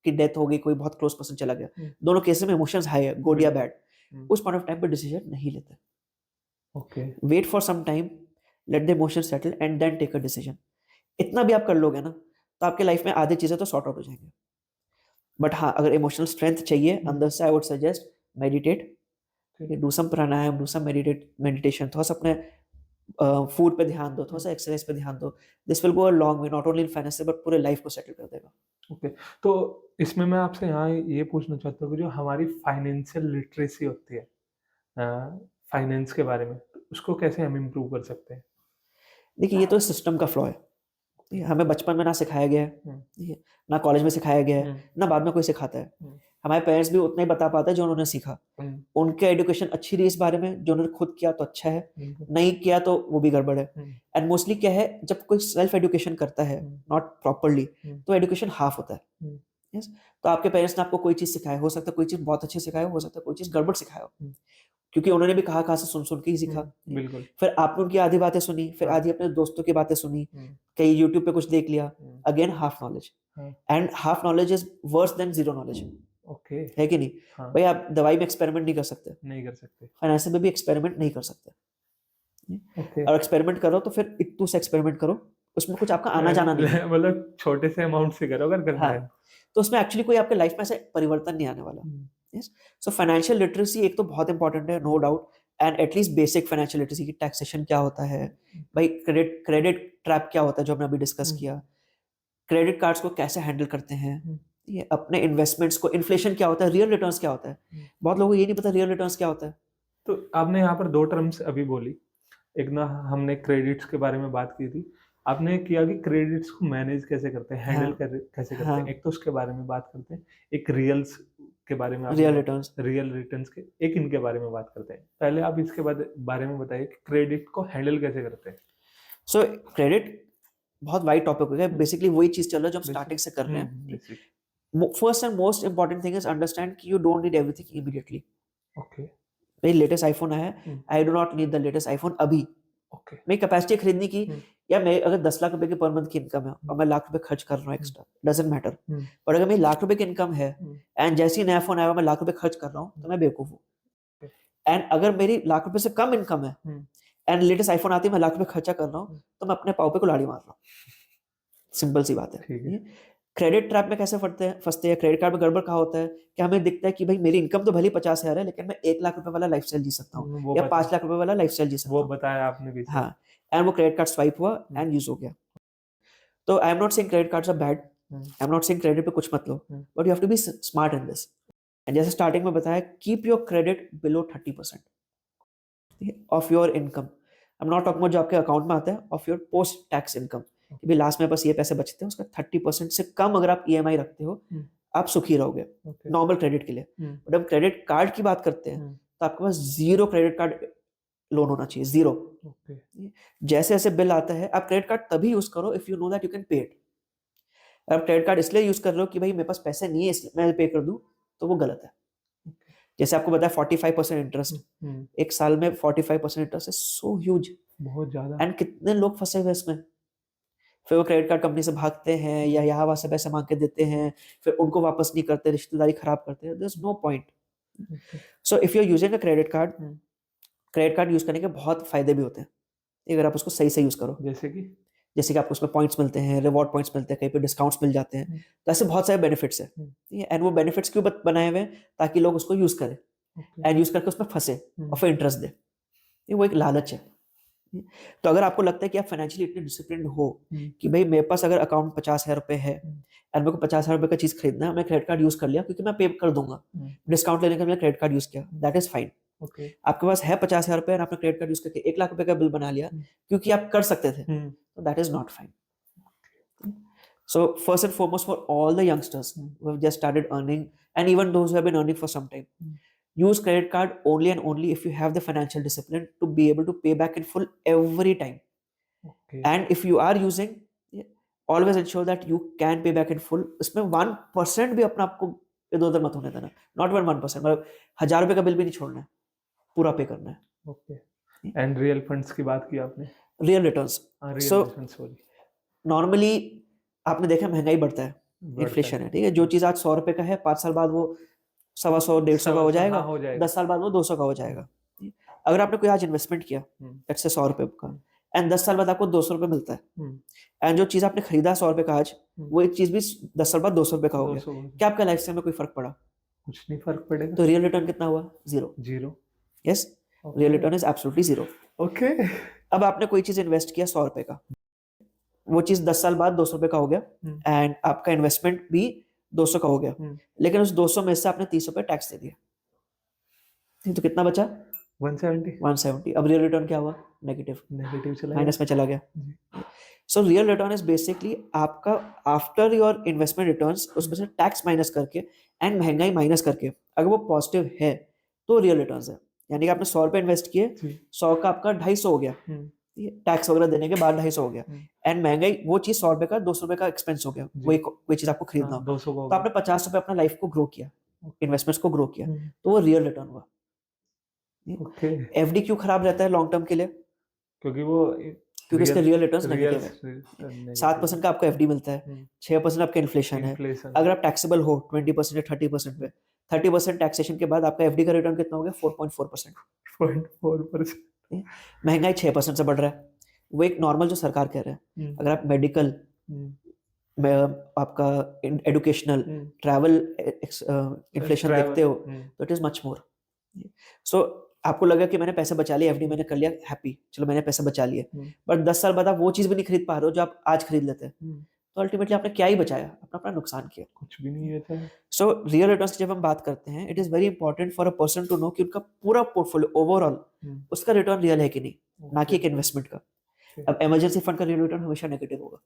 की डेथ हो गई, कोई बहुत क्लोज पर्सन चला गया, दोनों केसेस में इमोशंस हाई है, गुड या बैड, उस पॉइंट ऑफ टाइम पे डिसीजन नहीं लेते। Okay, wait for some time, let the emotion settle and then take a decision. इतना भी आप कर लोगे ना तो आपके लाइफ में आधी चीजें तो सॉर्ट आउट हो जाएंगे। बट हाँ, अगर इमोशनल स्ट्रेंथ चाहिए अंदर से, I would suggest meditate, do some pranayama, do some meditation, थोड़ा सा अपने फूड पे ध्यान दो, थोड़ा सा एक्सरसाइज पे ध्यान दो। This will go a long way, not only in finance but पूरे लाइफ को सेटल कर देगा। ओके। तो इसमें मैं आपसे यहाँ ये पूछना चाहता हूँ कि जो हमारी फाइनेंशियल लिटरेसी होती है फाइनेंस के बारे में, तो उसको कैसे हम इम्प्रूव कर सकते हैं? देखिए, ये तो सिस्टम का फ्लॉ है, ठीक है? हमें बचपन में ना सिखाया गया है, ठीक है, ना कॉलेज में सिखाया गया है, ना बाद में कोई सिखाता है। हमारे पेरेंट्स भी उतना ही बता पाते हैं जो उन्होंने सीखा। उनके एजुकेशन अच्छी रही इस बारे में, जो उन्होंने खुद किया तो अच्छा है, नहीं किया तो वो भी गड़बड़ है। एंड मोस्टली क्या है, जब कोई सेल्फ एजुकेशन करता है नॉट प्रॉपरली, तो एजुकेशन हाफ होता है। यस, तो आपके पेरेंट्स ने आपको कोई चीज सिखाया, हो सकता है कोई चीज बहुत अच्छी सिखाया हो सकता है कोई चीज गड़बड़ सिखाया हो, क्योंकि उन्होंने भी कहा से सुन सुन के ही सीखा। बिल्कुल। फिर आपने उनकी आधी बातें सुनी, फिर आधी अपने दोस्तों की बातें सुनी, कहीं यूट्यूब पे कुछ देख लिया, again half knowledge. And half knowledge is worse than zero knowledge, okay, है कि नहीं? भाई आप दवाई में एक्सपेरिमेंट नहीं कर सकते, नहीं कर सकते, फाइनेंस में भी एक्सपेरिमेंट नहीं कर सकते। ओके, और एक्सपेरिमेंट करो तो फिर इतू से एक्सपेरिमेंट करो, उसमें कुछ आपका आना जाना नहीं है। मतलब छोटे से अमाउंट से करो अगर करना हाँ, है। तो उसमें एक्चुअली कोई आपके लाइफ में ऐसे परिवर्तन नहीं आने वाला। यस, सो फाइनेंशियल लिटरेसी एक तो बहुत इंपॉर्टेंट है, no doubt, and at least basic financial literacy की टैक्सेशन क्या होता है, भाई क्रेडिट ट्रैप क्या होता है जो हमने अभी डिस्कस किया, क्रेडिट कार्ड्स को कैसे हैंडल करते हैं, ये अपने इन्वेस्टमेंट्स को, इन्फ्लेशन क्या होता है, रियल रिटर्न्स क्या होता है, बहुत लोगों को ये नहीं पता रियल रिटर्न्स क्या होता है। तो आपने यहाँ पर 2 टर्म्स अभी बोली, एक ना हमने क्रेडिट्स के बारे में बात की थी, आपने किया कि क्रेडिट्स को मैनेज कैसे करते हैं, हैंडल हाँ, कैसे करते हाँ, हैं, एक तो उसके बारे में बात करते हैं, एक रियल के बारे में रियल रिटर्न्स। रियल रिटर्न्स के, एक इनके बारे में बात करते हैं। पहले आप इसके बारे में बताइए कि क्रेडिट को हैंडल कैसे करते हैं। सो क्रेडिट बहुत वाइड टॉपिक हो गया, बेसिकली वही चीज चल रहा है जो हम स्टार्टिंग से कर रहे हैं। Basic. First and most important thing is understand कि you don't need everything immediately. Okay. मेरी लेटेस्ट आईफोन आया है, I do not need the latest iPhone अभी। ओके। मेरी कैपेसिटी खरीदने की, या मैं अगर 10 लाख रुपए की पर मंथ की इनकम है और मैं लाख रुपए खर्च कर रहा हूँ एक्स्ट्रा, डजंट मैटर। पर अगर मेरी लाख रुपए की इनकम है एंड जैसे ही नया फोन आया मैं लाख रुपए खर्च कर रहा हूँ, तो मैं बेवकूफ हूँ। एंड अगर मेरी लाख रुपए से कम इनकम है एंड लेटेस्ट आईफोन आती है, मैं लाख रुपए खर्चा कर रहा हूँ, तो मैं अपने पाव पे कुल्हाड़ी मार रहा हूँ। सिंपल सी बात है। क्रेडिट ट्रैप में कैसे फंसते हैं, क्रेडिट कार्ड में गड़बड़ कहाँ होता है कि हमें दिखता है कि भाई मेरी इनकम तो भले 50,000 है, लेकिन मैं 1 लाख रुपए वाला लाइफस्टाइल जी सकता हूँ या 5 लाख रुपए वाला लाइफस्टाइल जी सकता हूँ। वो बताया आपने भी। हाँ, एंड वो क्रेडिट कार्ड स्वाइप हुआ एंड यूज हो गया। तो I am not saying credit cards are bad, I am not saying credit पे कुछ मत लो, but you have to be smart in this. And जैसे स्टार्टिंग में बताया, keep your credit below 30% of your income. I am not talking about जो आपके account में आता है, of your post tax income. कि लास्ट में बस ये पैसे बचते हैं, उसका 30% से कम अगर आप ईएमआई रखते हो, आप सुखी रहोगे नॉर्मल क्रेडिट के लिए। बट अब क्रेडिट कार्ड की बात करते हैं, तो आपके पास 0 क्रेडिट कार्ड लोन होना चाहिए, 0। जैसे जैसे बिल आता है, आप क्रेडिट कार्ड तभी यूज करो if you know that you can pay it. आप क्रेडिट कार्ड इसलिए यूज कर रहे हो कि भाई मेरे पास पैसे नहीं है इसलिए मैं पे कर दूं, तो वो गलत है। जैसे आपको बताया 45% इंटरेस्ट, एक साल में 45% इंटरेस्ट है, सो ह्यूज, बहुत ज्यादा। एंड कितने लोग फंसे हुए इसमें। फिर वो क्रेडिट कार्ड कंपनी से भागते हैं या यहाँ वहां से पैसे मांग के देते हैं, फिर उनको वापस नहीं करते, रिश्तेदारी खराब करते हैं। There is no point. So if you are using a credit card, credit card use करने के बहुत फायदे भी होते हैं अगर आप उसको सही से यूज करो। जैसे कि आपको उसमें पॉइंट्स मिलते हैं, रिवॉर्ड पॉइंट्स मिलते हैं, कहीं पे डिस्काउंट्स मिल जाते हैं, तो ऐसे बहुत सारे बेनिफिट्स है। एंड वो बेनिफिट्स क्यों बनाए हुए हैं, ताकि लोग उसको यूज करें एंड यूज करके उसमें फंसे और फिर इंटरेस्ट दे। वो एक लालच है। तो अगर आपको लगता है कि आप फाइनेंशियली इतने डिसिप्लिन हो कि भाई मेरे पास अगर अकाउंट 50,000 रुपए है एंड मेरे को 50,000 रुपए का चीज खरीदना है, मैं क्रेडिट कार्ड यूज कर लिया क्योंकि मैं पे कर दूंगा, डिस्काउंट लेने का मैंने क्रेडिट कार्ड यूज किया, दैट इज फाइन। आपके पास है 50,000 रुपए और आपने क्रेडिट कार्ड यूज करके 1 लाख रुपए का बिल बना लिया क्योंकि आप कर सकते थे, तो that is not fine. So first and foremost, for all the youngsters who have just started earning, and even those who have been earning for some time, use credit card only and only if you have the financial discipline to be able to pay back in full every time. And if you are using, always ensure that you can pay back in full. इसमें 1% भी अपना आपको इधर-उधर मत होने देना। Not even 1%, मतलब 1,000 रुपए का बिल भी नहीं छोड़ना है, पूरा पे करना है। Okay. And real funds की बात की आपने? Real returns. Real returns, sorry. Normally आपने देखा महंगाई बढ़ता है, इन्फ्लेशन है, ठीक है। जो चीज आज 100 रुपए का है, 5 साल बाद वो 125, 150 का हो जाएगा, 10 साल बाद वो 200 का हो जाएगा। अगर आपने कोई आज इन्वेस्टमेंट किया जैसे 100 रुपए का, एंड 10 साल बाद आपको 200 रुपए मिलता है, एंड जो चीज आपने खरीदा 100 रुपए का आज, वो एक चीज भी 10 साल बाद 200 रुपए का हो गया, क्या आपका लाइफ स्टाइल में कोई फर्क पड़ा? कुछ नहीं फर्क पड़ेगा। तो रियल रिटर्न कितना हुआ? 0। Yes, real return is absolutely 0। Okay. अब आपने कोई चीज इन्वेस्ट किया 100 रुपए का, वो चीज 10 साल बाद 200 रुपए का हो गया, एंड आपका इन्वेस्टमेंट भी 200 का हो गया, लेकिन उस 200 में से आपने 30 रुपए टैक्स दे दिया, तो कितना बचा? 170। अब रियल रिटर्न क्या हुआ? नेगेटिव चला, माइनस में चला गया। So real return is basically आपका आफ्टर योर इन्वेस्टमेंट रिटर्न्स, उसमें से टैक्स माइनस करके एंड महंगाई माइनस करके, अगर वो पॉजिटिव है तो रियल रिटर्न्स है। यानी कि आपने 100 रुपए इन्वेस्ट किए, 100 का आपका 250 हो गया, टैक्स वगैरह देने के बाद 250 हो गया, एंड महंगाई वो चीज 100 रुपए का 200 रुपए का एक्सपेंस हो गया, कोई चीज आपको खरीदना हो, तो आपने 50 रुपए अपना लाइफ को ग्रो किया, इन्वेस्टमेंट्स को ग्रो किया, तो वो रियल रिटर्न हुआ। एफडी क्यों खराब रहता है लॉन्ग टर्म के लिए? क्योंकि इसके रियल रिटर्न्स नेगेटिव है। 7% का आपको एफडी मिलता है, 6% आपका इन्फ्लेशन है। अगर आप टैक्सेबल हो 20% या 30% पे, 30% टैक्सेशन के बाद आपका एफडी का रिटर्न कितना हो गया? 4.4%। महंगाई 6% से बढ़ रहा है, वो एक नॉर्मल जो सरकार कह रहे हैं। अगर आप मेडिकल, आपका एडुकेशनल, ट्रैवल इन्फ्लेशन देखते हो, तो इट इज मच मोर। सो आपको लगा कि मैंने पैसे बचा लिए, एफडी मैंने कर लिया, हैप्पी, चलो मैंने पैसे बचा लिए, बट 10 साल बाद आप वो चीज भी नहीं खरीद पा रहे हो जो आप आज खरीद लेते हैं, तो अल्टीमेटली आपने क्या ही बचाया? अपना नुकसान किया, कुछ भी नहीं बचा। सो रियल रिटर्न्स की जब हम बात करते हैं, it is very important for a person to know कि उनका पूरा पोर्टफोलियो ओवरऑल उसका रिटर्न रियल है कि नहीं, ना कि एक इन्वेस्टमेंट का। अब इमरजेंसी फंड का रियल रिटर्न हमेशा नेगेटिव होगा,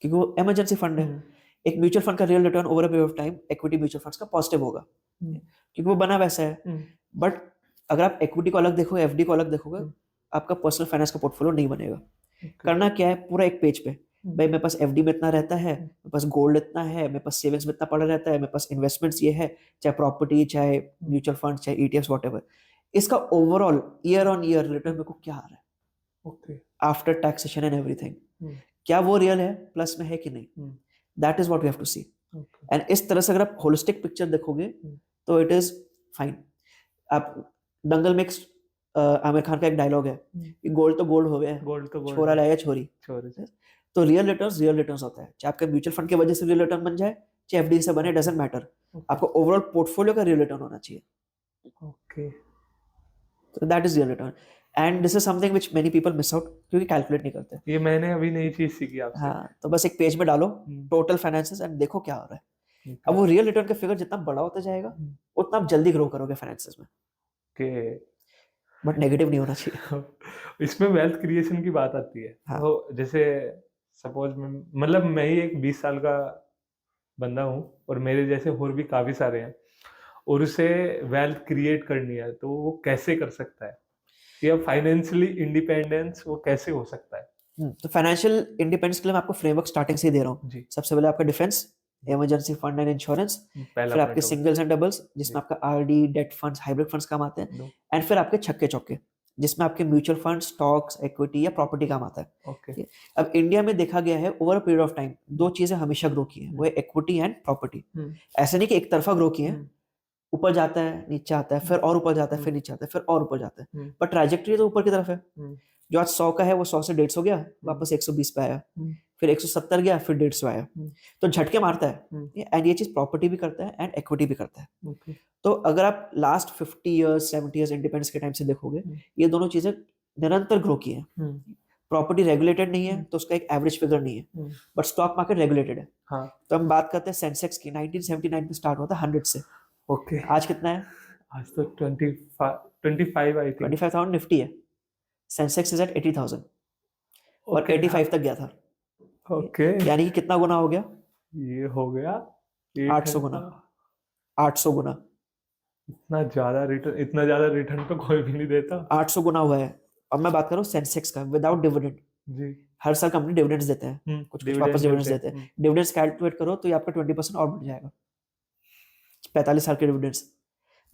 क्योंकि वो इमरजेंसी फंड है। एक म्यूचुअल फंड का real return over a period of time equity mutual funds का पॉजिटिव होगा, क्योंकि वो बना वैसा है। बट अगर आप इक्विटी को अलग देखोगे, एफडी को अलग देखोगे, आपका पर्सनल फाइनेंस का पोर्टफोलियो नहीं बनेगा। करना क्या है, पूरा एक पेज पे, भाई मेरे पास एफडी में इतना रहता है, मेरे पास गोल्ड इतना है, मेरे पास सेविंग्स में इतना पड़ा रहता है, मेरे पास इन्वेस्टमेंट्स ये है, चाहे प्रॉपर्टी, चाहे म्यूचुअल फंड, चाहे ईटीएफ्स, व्हाटएवर, इसका overall year on year return मेरे को क्या आ रहा है, okay, after taxation and everything, क्या वो रियल है, प्लस में है कि नहीं, that is what we have to see. And इस तरह से अगर आप होलिस्टिक पिक्चर देखोगे तो इट इज फाइन। आप दंगल में आमिर खान का एक डायलॉग है कि गोल्ड तो गोल्ड हो गया है, गोल्ड तो गोल्ड छोरा लाया छोरी। छोरे तो रियल रिटर्न्स होता है, चाहे आपके म्यूचुअल फंड की वजह से रियल रिटर्न बन जाए, चाहे एफडी से बने, डजंट मैटर, आपको ओवरऑल पोर्टफोलियो का रियल रिटर्न होना चाहिए। ओके, तो that is real return, and this is something which many people miss out, क्योंकि कैलकुलेट नहीं करते। ये मैंने अभी नई चीज सीखी आपसे। हाँ, तो बस एक पेज में डालो टोटल फाइनेंसेस एंड देखो क्या हो रहा है। अब वो रियल रिटर्न का फिगर जितना बड़ा होता जाएगा उतना आप जल्दी ग्रो करोगे फाइनेंसेस में, ओके, बट नेगेटिव नहीं होना चाहिए। इसमें वेल्थ क्रिएशन की बात आती है। हाँ। तो जैसे सपोज मतलब मैं ही एक 20 साल का बंदा हूँ और मेरे जैसे और भी काफी सारे हैं, और उसे वेल्थ क्रिएट करनी है, तो वो कैसे कर सकता है, या फाइनेंशियली इंडिपेंडेंस वो कैसे हो सकता है? तो फाइनेंशियल इंडिपेंडेंस के लिए मैं आपको फ्रेमवर्क स्टार्टिंग से ही दे रहा हूँ। जी, सबसे पहले आपका defence, emergency fund and insurance, पहला फिर आपके point हो सिंगल्स एंड डबल्स जिसमें जी। आपका RD, date funds, hybrid funds काम आते हैं, दो, एंड फिर आपके छक्के चौके जिसमें आपके म्यूचुअल फंड, स्टॉक्स, इक्विटी या प्रॉपर्टी काम आता है। ओके, ठीक है? अब इंडिया में देखा गया है over a period of time दो चीजें हमेशा ग्रो की है, वो है इक्विटी एंड प्रॉपर्टी। ऐसे नहीं कि एक तरफा ग्रो की है, ऊपर जाता है, नीचे आता है, फिर और ऊपर जाता है, फिर नीचे आता है, फिर और ऊपर जाता है, पर ट्रैजेक्टरी तो ऊपर की तरफ है। जो आज 100 का है वो 100 से 150 गया, वापस 120 पे आया, फिर 170 गया, फिर 150 आया, तो झटके मारता है। एंड ये चीज प्रॉपर्टी भी करता है एंड इक्विटी भी करता है। तो अगर आप लास्ट 50 इयर्स 70 इयर्स इंडिपेंडेंस के टाइम से देखोगे, ये दोनों चीजें निरंतर ग्रो की है। प्रॉपर्टी रेगुलेटेड नहीं है तो उसका एक एवरेज फिगर नहीं है, बट स्टॉक मार्केट रेगुलेटेड है। हाँ, तो हम बात करते हैं सेंसेक्स की, 1979 में स्टार्ट हुआ था 100 से, ओके, आज कितना है? आज तो 25 आई थिंक। 25,000 निफ्टी है, सेंसेक्स इज एट 80,000 और ओके, 85 तक गया था। ओके, यानी कि कितना गुना हो गया? ये हो गया 800 गुना, 800 गुना, इतना ज्यादा रिटर्न तो कोई भी नहीं देता। 800 गुना हुआ है। अब मैं बात कर रहा हूँ सेंसेक्स का विदाउट डिविडेंड। जी, हर साल कंपनी डिविडेंड्स देते हैं, कुछ वापस dividend डिविडेंड्स देते देते हैं। डिविडेंड्स कैलकुलेट करो तो ये आपका 20% और बढ़ जाएगा, 45 साल के डिविडेंड्स,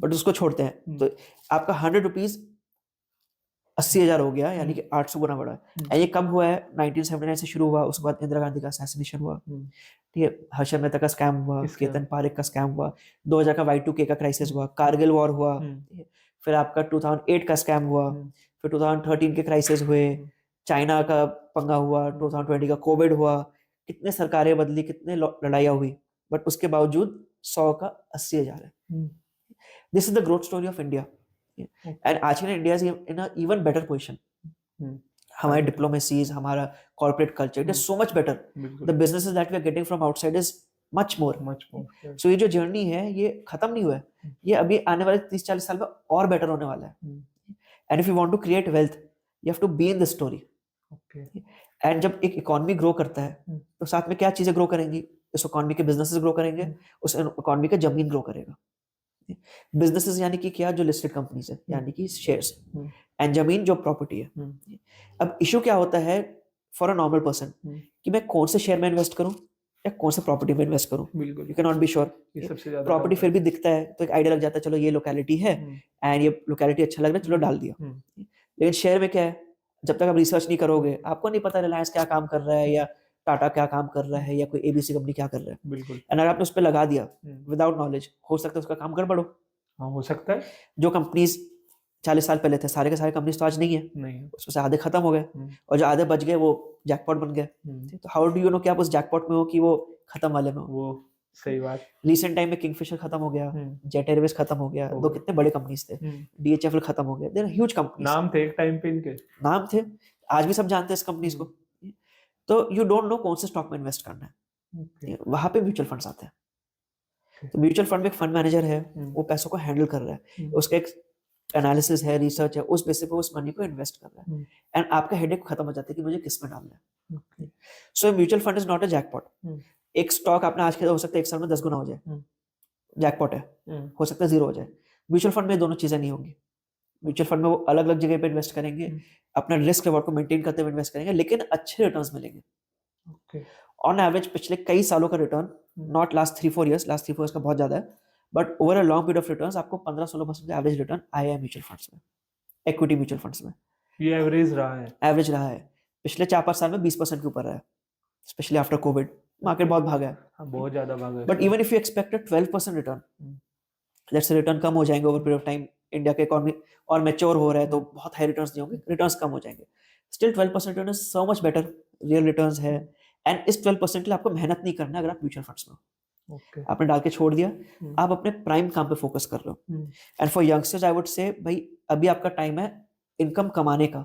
बट उसको छोड़ते हैं तो आपका 100 रुपीज 80,000 हो गया, यानी कि 800 गुना बढ़ा है। और ये कब हुआ है? 1979 से शुरू हुआ, उसके बाद इंदिरा गांधी का असैसिनेशन हुआ, ठीक है, हर्षद मेहता का स्कैम हुआ, केतन पारेख का स्कैम हुआ, 2000 का Y2K का क्राइसिस हुआ, कारगिल वॉर हुआ, फिर आपका 2008 का स्कैम हुआ, फिर 2013 के क्राइसिस हुए, चाइना का पंगा हुआ, 2020 का कोविड हुआ, कितने सरकारें बदली, कितने लड़ाइयाँ हुई, बट उसके बावजूद 100 का 80,000 है। This is the growth story of India, and आज के India is in a even better position. हमारे डिप्लोमेसीज, हमारा corporate culture, it is so much better. The businesses that we are getting from outside is much more. So ये जो journey है ये खत्म नहीं हुआ है, ये अभी आने वाले 30-40 साल में और बेटर होने वाला है। And if you want to create wealth you have to be in the story. And जब एक इकोनॉमी ग्रो करता है तो साथ में क्या चीजें ग्रो करेंगी? उस इकोनॉमी के बिजनेसेस ग्रो करेंगे, उस इकोनॉमी का जमीन ग्रो करेगा। बिजनेसेस यानी कि क्या? जो लिस्टेड कंपनीज है, यानी कि शेयर्स, एंड जमीन जो प्रॉपर्टी है। अब इशू क्या होता है फॉर अ नॉर्मल पर्सन कि मैं कौन से शेयर में इन्वेस्ट करूं या कौन से प्रॉपर्टी में इन्वेस्ट करूं? बिल्कुल, you can not be sure. Property फिर भी दिखता है तो एक आइडिया लग जाता है, चलो ये लोकेलिटी है एंड ये लोकेलिटी अच्छा लग रहा है, चलो डाल दिया। लेकिन शेयर में क्या है, जब तक आप रिसर्च नहीं करोगे आपको नहीं पता रिलायंस क्या काम कर रहा है या टाटा क्या काम कर रहा है या कोई एबीसी कंपनी क्या कर रहा है। बिल्कुल, एंड अगर आपने उस पर लगा दिया विदाउट नॉलेज, हो सकता है उसका काम गड़बड़ हो। हाँ, हो सकता है। जो कंपनीज 40 साल पहले थे सारे के सारे कंपनीज तो आज नहीं है, उसमें से आधे खत्म हो गए और जो आधे बच गए वो जैकपॉट बन गए। तो हाउ डू यू नो कि आप उस जैकपॉट में हो कि वो खत्म वाले में हो? वो सही बात। रिसेंट टाइम में किंगफिशर खत्म हो गया, जेट एयरवेज खत्म हो गया, दो कितने बड़े कंपनीज थे, डीएचएफएल खत्म हो गया, देयर ह्यूज कंपनीज। नाम थे एक टाइम पे इनके, नाम थे, आज भी सब जानते हैं इस कंपनीज को। तो यू डोंट नो कौन से स्टॉक में इन्वेस्ट करना है, वहां पे म्यूचुअल फंड्स आते हैं। तो म्यूचुअल फंड में एक फंड मैनेजर है, वो पैसों को हैंडल कर रहा है, उसका एक एनालिसिस है, रिसर्च है, उस बेसिस पे उस मनी को इन्वेस्ट कर रहा है, एंड आपका हेडेक खत्म हो जाता है कि मुझे किस में डालना है। So mutual fund is not a jackpot, एक स्टॉक आपने आज के हो सकता है एक साल में 10 गुना हो जाए, जैकपॉट है, हो सकता है जीरो हो जाए। म्यूचुअल फंड में दोनों चीजें नहीं होंगी। म्यूचुअल फंड में वो अलग अलग जगह पे इन्वेस्ट करेंगे, अपना रिस्क रिवॉर्ड को मेंटेन करते हुए इन्वेस्ट करेंगे, लेकिन अच्छे रिटर्न्स मिलेंगे। ऑन एवरेज पिछले कई सालों का return, not last 3-4 years, last 3-4 years का बहुत ज्यादा है, but over a long period of returns आपको 15-16% का एवरेज रिटर्न आया है म्यूचुअल फंड्स में, इक्विटी म्यूचुअल फंड्स में। ये एवरेज रहा है? एवरेज रहा है पिछले 4-5 साल में 20% के ऊपर रहा है, स्पेशली आफ्टर कोविड मार्केट बहुत भागा है। हाँ, बहुत ज्यादा भागा है। But even if you expect 12% return, let's say return कम हो जाएंगे over period of time, India के इकोनॉमी और मैच्योर हो रहा है तो बहुत हाई रिटर्न्स नहीं होंगे, रिटर्न्स कम हो जाएंगे। Still 12% return is so much better, real returns है। एंड इस 12% के लिए आपको मेहनत नहीं करना है। अगर आप म्यूचुअल फंड्स में आपने डाल के छोड़ दिया, आप अपने प्राइम काम पे फोकस कर रहे हो। And for youngsters I would say भाई अभी आपका टाइम है इनकम कमाने का,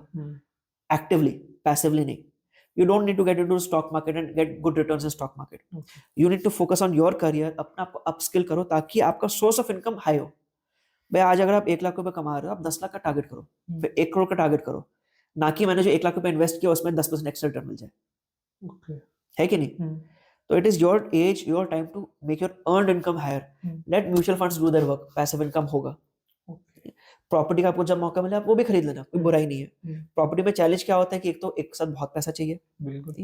एक्टिवली, पैसिवली नहीं। You don't need to get into the stock market and get good returns in stock market. You need to focus on your career, अपना आपको upskill करो ताकि आपका सोर्स ऑफ इनकम हाई हो। भाई आज अगर आप 1 लाख रुपए कमा रहे हो, आप 10 लाख का टारगेट करो, फिर 1 करोड़ का टारगेट करो, ना कि मैंने जो 1 लाख रुपए इन्वेस्ट किया उसमें 10% एक्स्ट्रा रिटर्न मिल जाए। है कि नहीं? तो it is your age, your time to make your earned income higher. Let mutual funds do their work, passive income होगा। प्रॉपर्टी का आपको जब मौका मिले आप वो भी खरीद लेना, कोई बुराई नहीं है। प्रॉपर्टी में चैलेंज क्या होता है कि एक तो एक साथ बहुत पैसा चाहिए, बिल्कुल।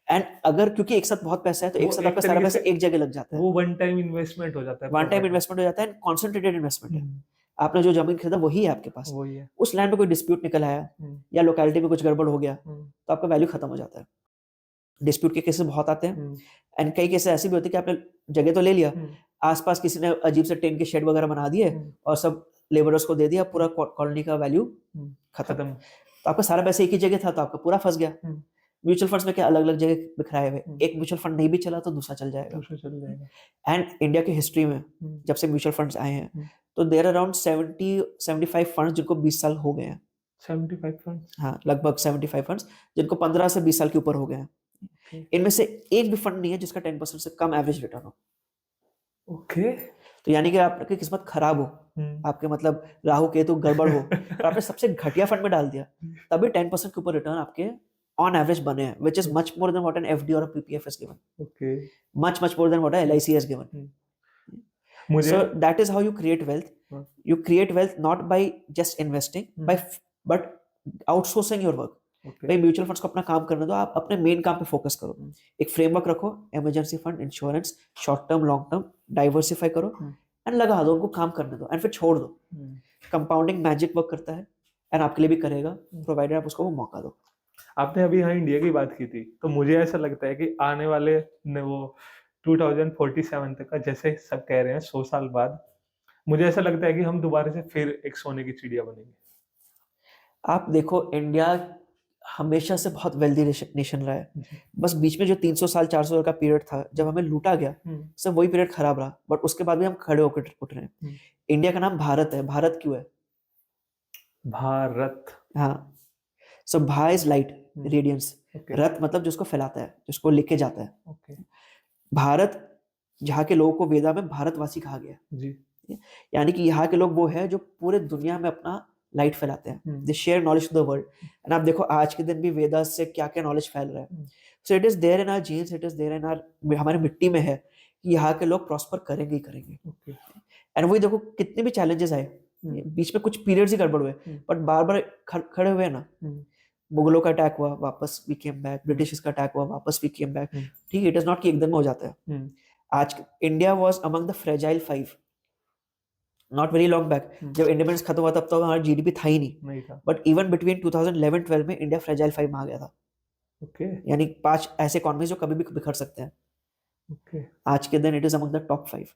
एंड अगर क्योंकि एक साथ बहुत पैसा है तो एक साथ आपका सारा पैसा एक जगह लग जाता है, वो वन टाइम इन्वेस्टमेंट हो जाता है, वन टाइम इन्वेस्टमेंट हो जाता है, कॉन्सेंट्रेटेड इन्वेस्टमेंट है। आपने जो जमीन खरीदा वही है आपके पास, वही है। उस लैंड में कोई डिस्प्यूट निकल आया या लोकेलिटी में कुछ गड़बड़ हो गया तो आपका वैल्यू खत्म हो जाता है। डिस्प्यूट के केसेस बहुत आते हैं, एंड कई केसेस ऐसे भी होते हैं कि आपने जगह तो ले लिया, आसपास किसी ने अजीब से टेन के शेड वगैरह बना दिए और सब लेबरर्स को दे दिया, पूरा कॉलोनी का वैल्यू खत्म। तो आपका सारा पैसा एक ही जगह था तो आपका पूरा फंस गया। म्यूचुअल फंड्स में क्या अलग अलग जगह बिखराए हुए, एक म्यूचुअल फंड नहीं भी चला तो दूसरा चल जाएगा। एंड इंडिया की हिस्ट्री में जब से म्यूचुअल फंड्स आए हैं तो देयर आर अराउंड 70-75 फंड्स जिनको 20 साल हो गए हैं। 75 फंड्स? हाँ, लगभग 75 फंड्स जिनको 15 से 20 साल के ऊपर हो गए हैं। इनमें से एक भी फंड नहीं है जिसका 10% से कम एवरेज रिटर्न हो। ओके। तो यानी कि आपकी किस्मत खराब हो, आपके मतलब राहु केतु गड़बड़ हो और आपने सबसे घटिया फंड में डाल दिया, तभी 10% के ऊपर रिटर्न आपके ऑन एवरेज बने हैं, which is much more than what an FD or a PPF has given. Okay. Much more than what a LIC has given. So that is how you create wealth. You create wealth not by just investing, but outsourcing your work. भाई mutual funds को अपना काम करने दो, आप अपने main काम पे फोकस करो। एक फ्रेमवर्क रखो, emergency fund, insurance, short term, long term, diversify करो एंड लगा दो, उनको काम करने दो एंड फिर छोड़ दो। कंपाउंडिंग मैजिक वर्क करता है एंड आपके लिए भी करेगा, प्रोवाइडेड आप उसको वो मौका दो। आपने अभी यहाँ इंडिया की बात की थी, तो मुझे ऐसा लगता है कि आने वाले वो 2047 तक का, जैसे सब कह रहे हैं 100 साल बाद, मुझे ऐसा लगता है कि हम दोबारा से फिर एक सोने की चिड़िया बनेंगे। आप देखो इंडिया हमेशा से बहुत वेल्दी नेशन रहा है, बस बीच में जो 300 साल 400 साल का पीरियड था जब हमें लूटा गया, सब वही पीरियड खराब रहा, बट उसके बाद भी हम खड़े होकर उठ रहे हैं। इंडिया का नाम भारत है। भारत क्यों है? भारत, हाँ, सो भा इज लाइट, रेडियंस, रथ मतलब जिसको फैलाता है, जिसको लेके जाता है। भारत, जहाँ के लोगों को वेदा में भारतवासी कहा गया जी, यानी कि यहाँ के लोग वो है जो पूरे दुनिया में अपना लाइट फैलाते हैं, they share knowledge to the world. And आप देखो आज के दिन भी वेदा से क्या क्या नॉलेज फैल रहा है। So it is there in our genes, it is there in our, हमारे मिट्टी में है कि यहाँ के लोग प्रॉस्पर करेंगे ही करेंगे। एंड वही देखो कितने भी चैलेंजेस आए, बीच में कुछ पीरियड्स ही गड़बड़ हुए, बट बार बार खड़े हुए ना। मुगलों का अटैक हुआ, वापस वी केम बैक, ब्रिटिश का अटैक हुआ, वापस वी केम बैक। ठीक है, इट इज नॉट कि एकदम में हो जाता है। आज India was among the fragile 5 not very long back. जब इंडिपेंडेंस खत्म हुआ तब तो हमारा जीडीपी था ही नहीं, बट इवन बिटवीन 2011-12 में इंडिया फ्रेजाइल 5 में आ गया था। यानी 5 ऐसे इकोनॉमीज जो कभी भी बिखर सकते हैं। आज के दिन it is among the top 5।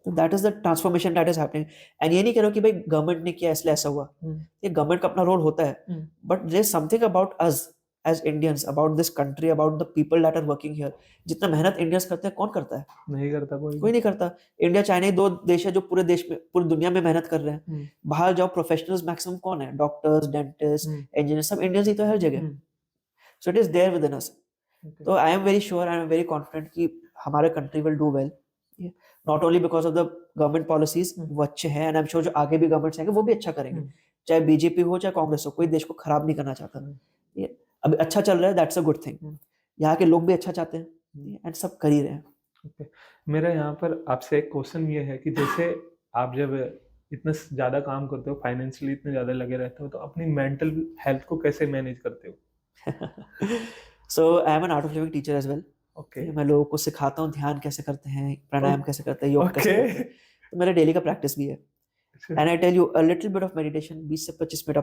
तो that is the transformation that is happening. And ये नहीं कह रहा कि भाई गवर्नमेंट ने किया इसलिए ऐसा हुआ, ये गवर्नमेंट का अपना रोल होता है, but there is something about us as Indians, about this country, about the people that are working here. जितना मेहनत इंडियंस करते हैं, कौन करता है? नहीं करता कोई नहीं करता। इंडिया चाइना 2 देश है जो पूरे देश में, पूरी दुनिया में मेहनत कर रहे हैं। बाहर जाओ, प्रोफेशनल्स मैक्सिमम कौन है? डॉक्टर्स, डेंटिस्ट, इंजीनियर, सब इंडियंस ही तो है हर जगह। So it is there within us. तो I am very sure, I am very confident कि हमारा country will do well, not only because of the government policies, वो अच्छे हैं, एंड आई एम श्योर जो आगे भी गवर्नमेंट्स आएंगे वो भी अच्छा करेंगे। चाहे बीजेपी हो चाहे कांग्रेस हो, कोई देश को खराब नहीं करना चाहता। ये अभी अच्छा चल रहा है, दैट्स अ गुड थिंग। यहाँ के लोग भी अच्छा चाहते हैं, एंड सब कर ही रहे हैं। ओके। मेरा यहाँ पर आपसे एक क्वेश्चन ये है कि जैसे आप जब इतना ज़्यादा काम करते हो, फाइनेंशियली इतने ज़्यादा लगे रहते हो, तो अपनी मेंटल हेल्थ को कैसे मैनेज करते हो? So I am an art of living teacher as well. Okay. मैं लोगों को सिखाता हूँ ध्यान कैसे करते हैं, प्राणायाम कैसे करते हैं, योग कैसे ओके। करते हैं। तो मेरा डेली का प्रैक्टिस भी है। And I tell you a little bit of meditation, 20 से 25 मिनट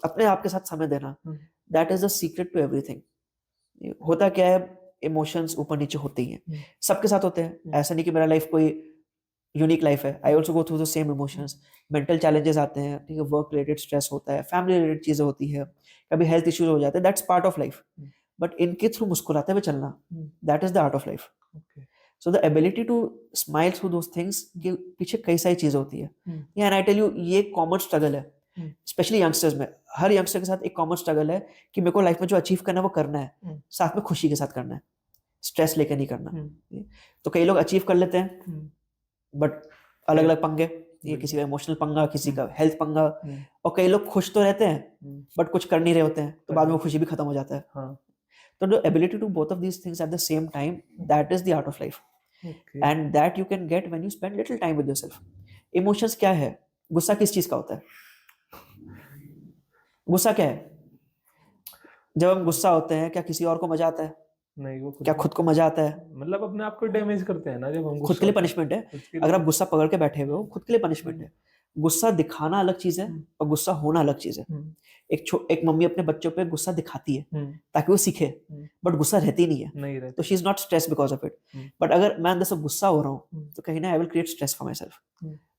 अपने आप के साथ समय देना, that is the secret to everything. होता क्या है, इमोशंस ऊपर नीचे होते ही हैं, सबके साथ होते हैं। ऐसा नहीं कि मेरा लाइफ कोई यूनिक लाइफ है, I also go through the same emotions. Mental challenges आते हैं, ठीक है, वर्क रिलेटेड स्ट्रेस होता है, फैमिली रिलेटेड चीजें होती है, कभी हेल्थ इश्यूज हो जाते हैं, that's part of life. But इनके थ्रू मुस्कुराते हुए चलना, that is the art of life. So the ability to smile through those things के पीछे कई सारी चीजें होती है। एंड आई टेल यू, ये कॉमन स्ट्रगल है, स्पेशली यंगस्टर्स में। हर यंगस्टर के साथ एक कॉमन स्ट्रगल है कि मेरे को लाइफ में जो अचीव करना है वो करना है, साथ में खुशी के साथ करना है, स्ट्रेस लेकर नहीं करना। तो कई लोग अचीव कर लेते हैं, बट अलग अलग पंगे, ये किसी का इमोशनल पंगा, किसी का हेल्थ पंगा। और कई लोग खुश तो रहते हैं बट कुछ कर नहीं रहे होते हैं, तो बाद में खुशी भी खत्म हो जाता है। तो the ability to both of these things at the same time, that is the art of life. And that you can get when you spend little time with yourself. Emotions क्या है? गुस्सा किस चीज का होता है? गुस्सा क्या है? जब हम गुस्सा होते हैं, क्या किसी और को मजा आता है? नहीं, वो क्या खुद को मजा आता है? मतलब अपने आप को डैमेज करते हैं ना जब हम खुद के लिए पनिशमेंट है। अगर आप गुस्सा पकड़ के बैठे हुए हो, खुद के लिए पनिशमेंट है। गुस्सा दिखाना अलग चीज है और गुस्सा होना अलग चीज है। एक मम्मी अपने बच्चों पे गुस्सा दिखाती है ताकि वो सीखे, बट गुस्सा रहती नहीं है, तो she is not stress because of it. But अगर मैं अंदर से गुस्सा हो रहा हूँ तो कहीं ना I will create stress for my self.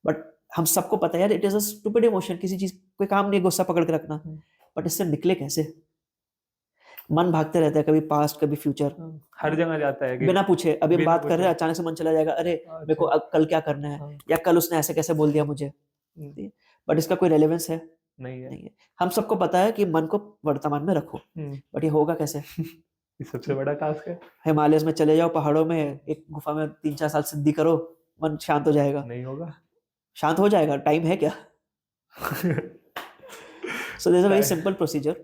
But हम सबको पता है यार, it is a stupid emotion, किसी चीज कोई काम नहीं है गुस्सा पकड़ के रखना। बट इससे निकले कैसे? मन भागते रहता है, कभी पास्ट कभी फ्यूचर, हर जगह जाता है बिना पूछे। अभी हम बात कर रहे हैं, अचानक से मन चला जाएगा, अरे मेरे को कल क्या करना है, या कल उसने ऐसे कैसे बोल दिया मुझे। बट इसका कोई रेलेवेंस है? नहीं है। हम सबको पता है कि मन को वर्तमान में रखो, बट ये होगा कैसे? ये सबसे बड़ा टास्क है। हिमालयस में चले जाओ, पहाड़ों में एक गुफा में 3-4 साल सिद्धि करो, मन शांत हो जाएगा? नहीं होगा। शांत हो जाएगा, टाइम है क्या? So there's a very simple procedure.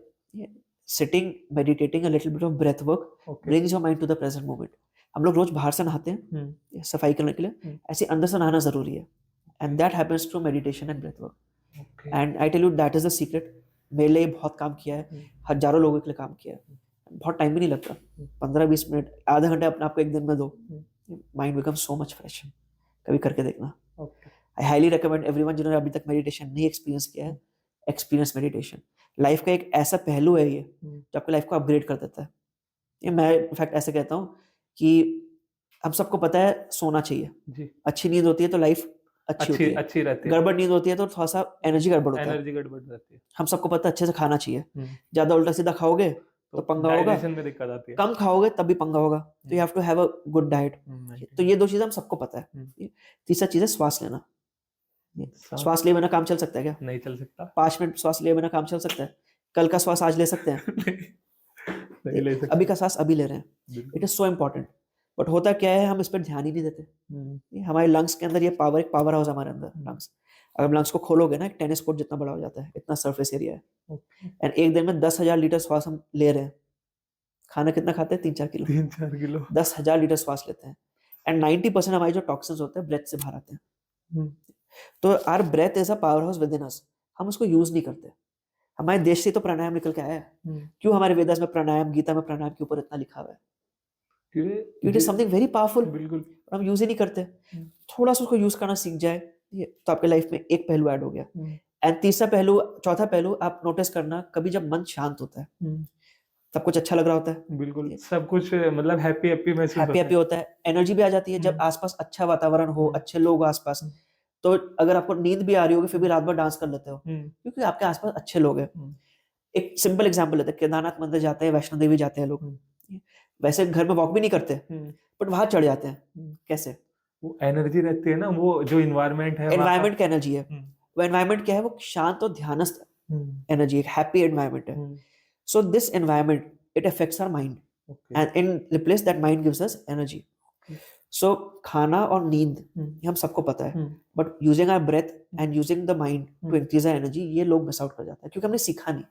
Sitting, meditating, a little bit of breath work brings your mind to the present moment. हम लोग रोज बाहर से नहाते हैं सफाई करने के लिए, ऐसे अंदर से नहाना जरूरी है। And that happens through meditation and breath work. And I tell you that is the secret. मेरे लिए बहुत काम किया है, हजारों लोगों के लिए काम किया है। बहुत टाइम भी नहीं लगता, 15-20 मिनट, आधा घंटा अपने आप को एक दिन में दो, mind become so much fresh. कभी करके देखना। आई हाईली रिकमेंड एवरीवन जिन्होंने अभी तक मेडिटेशन नहीं एक्सपीरियंस किया है, एक्सपीरियंस मेडिटेशन। लाइफ का एक ऐसा पहलू है ये जो आपकी लाइफ को अपग्रेड कर देता है। ये मैं इनफैक्ट ऐसे कहता हूँ कि हम सबको पता है सोना चाहिए जी। अच्छी नींद होती है तो लाइफ अच्छी रहती है, गड़बड़ नींद होती है तो थोड़ा सा एनर्जी गड़बड़ होता है। हम सबको पता है अच्छे से खाना चाहिए, ज्यादा उल्टा सीधा खाओगे तो पंगा होगा, में दिक्कत आती है। कम खाओगे तब भी पंगा होगा, तो you have to have a good diet. तो ये दो चीजें हम सबको पता है। तीसरा चीज है श्वास लेना। श्वास लिए बिना काम चल सकता है क्या? नहीं चल सकता। 5 मिनट श्वास लिए बिना काम चल सकता है? कल का श्वास आज ले सकते हैं? नहीं ले सकते। अभी का श्वास अभी ले रहे हैं। It is so important. But होता क्या है, हम इस पर ध्यान ही नहीं देते। हमारे लंग्स के अंदर ये पावर, एक पावर हाउस हमारे अंदर लंग्स। अगर लंग्स को खोलोगे ना, एक टेनिस कोर्ट जितना बड़ा हो जाता है, इतना सरफेस एरिया है। एंड एक दिन में 10,000 लीटर श्वास हम ले रहे हैं। खाना कितना खाते हैं? 3-4 किलो। 10,000 लीटर श्वास लेते हैं। एंड 90% हमारे जो टॉक्सिन्स होते हैं ब्रेथ से बाहर आते हैं। तो our breath is a power house within us. हम उसको यूज नहीं करते। हमारे देश से तो प्राणायाम निकल के आया है। क्यों हमारे वेदास में प्राणायाम, गीता में प्राणायाम के ऊपर इतना लिखा हुआ है? It is something very powerful. बिल्कुल। हम यूज ही नहीं करते। थोड़ा सा उसको यूज करना सीख जाए तो आपके लाइफ में एक पहलू ऐड हो गया। एंड तीसरा पहलू, चौथा पहलू आप नोटिस करना, कभी जब मन शांत होता है सब कुछ अच्छा लग रहा होता है। बिल्कुल, सब कुछ मतलब हैप्पी महसूस होता है। एनर्जी भी आ जाती है जब आसपास अच्छा वातावरण हो, अच्छे लोग आसपास। तो अगर आपको नींद भी आ रही होगी फिर भी रात भर डांस कर लेते हो, क्योंकि आपके आसपास अच्छे लोग हैं। एक सिंपल एग्जांपल लेते हैं, केदारनाथ मंदिर जाते हैं, वैष्णो देवी जाते हैं लोग, वैसे घर में वॉक भी नहीं करते, बट वहां चढ़ जाते हैं। कैसे? वो एनर्जी रहती है ना, वो जो एनवायरनमेंट है, एनवायरनमेंट की एनर्जी है। वो एनवायरनमेंट क्या है? वो शांत और ध्यानस्थ एनर्जी, एक हैप्पी एनवायरनमेंट है। So this environment, it affects our mind, and in replace that mind gives us energy. सो खाना और नींद हम सबको पता है, but using our breath and using the mind to increase our energy, ये लोग मिस आउट कर जाते हैं क्योंकि हमने सीखा नहीं।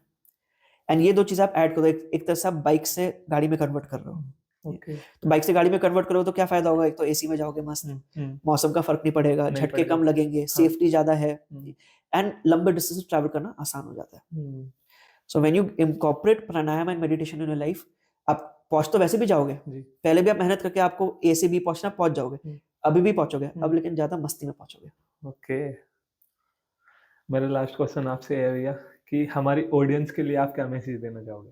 एंड ये दो चीज आप ऐड करो, एक तरह से आप बाइक से गाड़ी में कन्वर्ट कर रहे हो। ओके। तो बाइक से गाड़ी में कन्वर्ट करोगे तो क्या फायदा होगा? एक तो एसी में जाओगे मस्त, मौसम का फर्क नहीं पड़ेगा, नहीं झटके पड़ेगा। कम लगेंगे, हाँ। सेफ्टी ज्यादा है, हम्म, एंड लंबे डिस्टेंस ट्रैवल करना आसान हो जाता है। So when you incorporate pranayama and meditation in your life, आप पहुंच तो वैसे भी जाओगे, जी। पहले भी आप मेहनत करके आपको ए से बी पहुंचना पहुंच जाओगे, अभी भी पहुंचोगे, अब लेकिन ज्यादा मस्ती में पहुंचोगे। ओके। मेरा लास्ट क्वेश्चन आपसे है भैया कि हमारी ऑडियंस के लिए आप क्या मैसेज देना चाहोगे?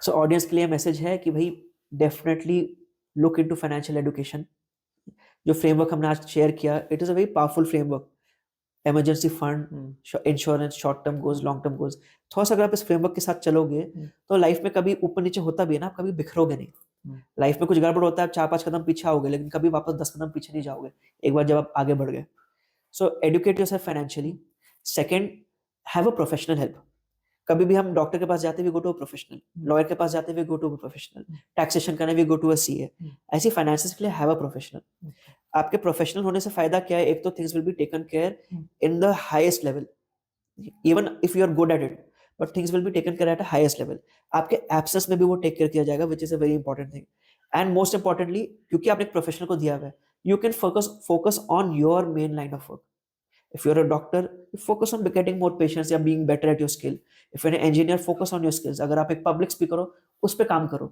सो ऑडियंस के लिए मैसेज है कि भाई definitely look into financial education. जो फ्रेमवर्क हमने आज शेयर किया, it is a very powerful framework. Emergency fund, insurance, short term goals, long term goals, थोड़ा सा अगर आप इस फ्रेमवर्क के साथ चलोगे तो लाइफ में कभी ऊपर नीचे होता भी है ना, आप कभी बिखरोगे नहीं। लाइफ में कुछ गड़बड़ होता है, आप 4-5 कदम पीछे आओगे, लेकिन कभी वापस 10 कदम पीछे नहीं जाओगे एक बार जब आप आगे बढ़ गए। So educate yourself financially. Second, have a professional help. कभी भी हम डॉक्टर के पास जाते हैं, we go to a professional, lawyer के पास जाते हैं, we go to a professional, taxation करने we go to a CA. ऐसी फाइनेंसेस के लिए हैव अ प्रोफेशनल। आपके प्रोफेशनल होने से फायदा क्या है? एक तो things will be taken care in the highest level, even if you are good at it, but things will be taken care at a highest level. आपके एब्सेंस में भी वो टेक केयर किया जाएगा, which is a very important thing. And most importantly, क्योंकि आपने एक professional को दिया हुआ है, you can focus on your main line of work. If you're a doctor, you focus on getting more patients या being better at your skill. If you're an engineer, focus on your skills. अगर आप एक public speaker हो, उस पे काम करो.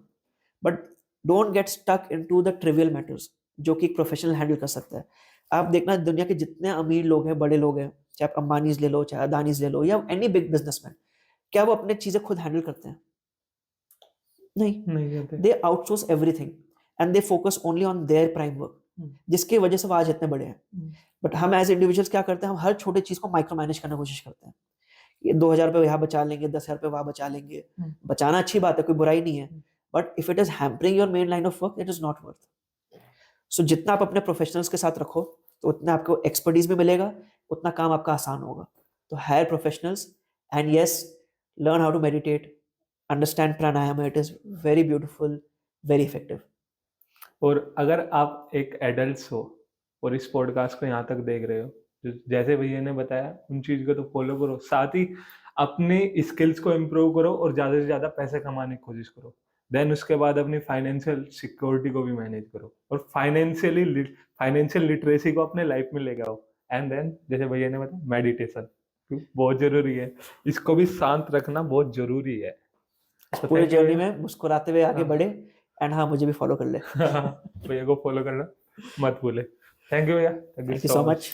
But don't get stuck into the trivial matters, जो कि एक professional handle कर सकता है। आप देखना दुनिया के जितने अमीर लोग हैं, बड़े लोग हैं, चाहे आप अंबानीज ले लो, चाहे अदानीज ले लो, या any big businessman, क्या वो अपने चीजें खुद हैंडल करते हैं? नहीं करते। They outsource everything and they focus only on their prime work, जिसकी वजह से वो आज इतने बड़े हैं। बट हम एज इंडिविजुअल्स क्या करते हैं? हम हर छोटे चीज को माइक्रो मैनेज करने की कोशिश करते हैं। ये 2,000 रुपये यहाँ बचा लेंगे, 10,000 रुपये वहां बचा लेंगे। बचाना अच्छी बात है, कोई बुराई नहीं है, but if it is hampering your main line of work, it is not worth. So जितना आप अपने प्रोफेशनल्स के साथ रखो, तो उतना आपको एक्सपर्टीज भी मिलेगा, उतना काम आपका आसान होगा। तो higher professionals, and yes, learn how to meditate, understand pranayama, it is very beautiful, very effective. और अगर आप एक एडल्ट हो और इस पॉडकास्ट को यहाँ तक देख रहे हो, जैसे भैया ने बताया उन चीज को तो फॉलो करो, साथ ही अपने स्किल्स को इम्प्रूव करो और ज्यादा से ज्यादा पैसे कमाने की कोशिश करो। देन उसके बाद अपनी फाइनेंशियल सिक्योरिटी को भी मैनेज करो और फाइनेंशियल लिटरेसी को अपने लाइफ में लेके आओ। एंड देन जैसे भैया ने बताया, मेडिटेशन बहुत जरूरी है, इसको भी शांत रखना बहुत जरूरी है। पूरे जर्नी में मुस्कुराते हुए आगे बढ़े, एंड हाँ, मुझे भी फॉलो कर ले। भैया को फॉलो करना मत भूले। थैंक यू भैया, थैंक यू सो मच।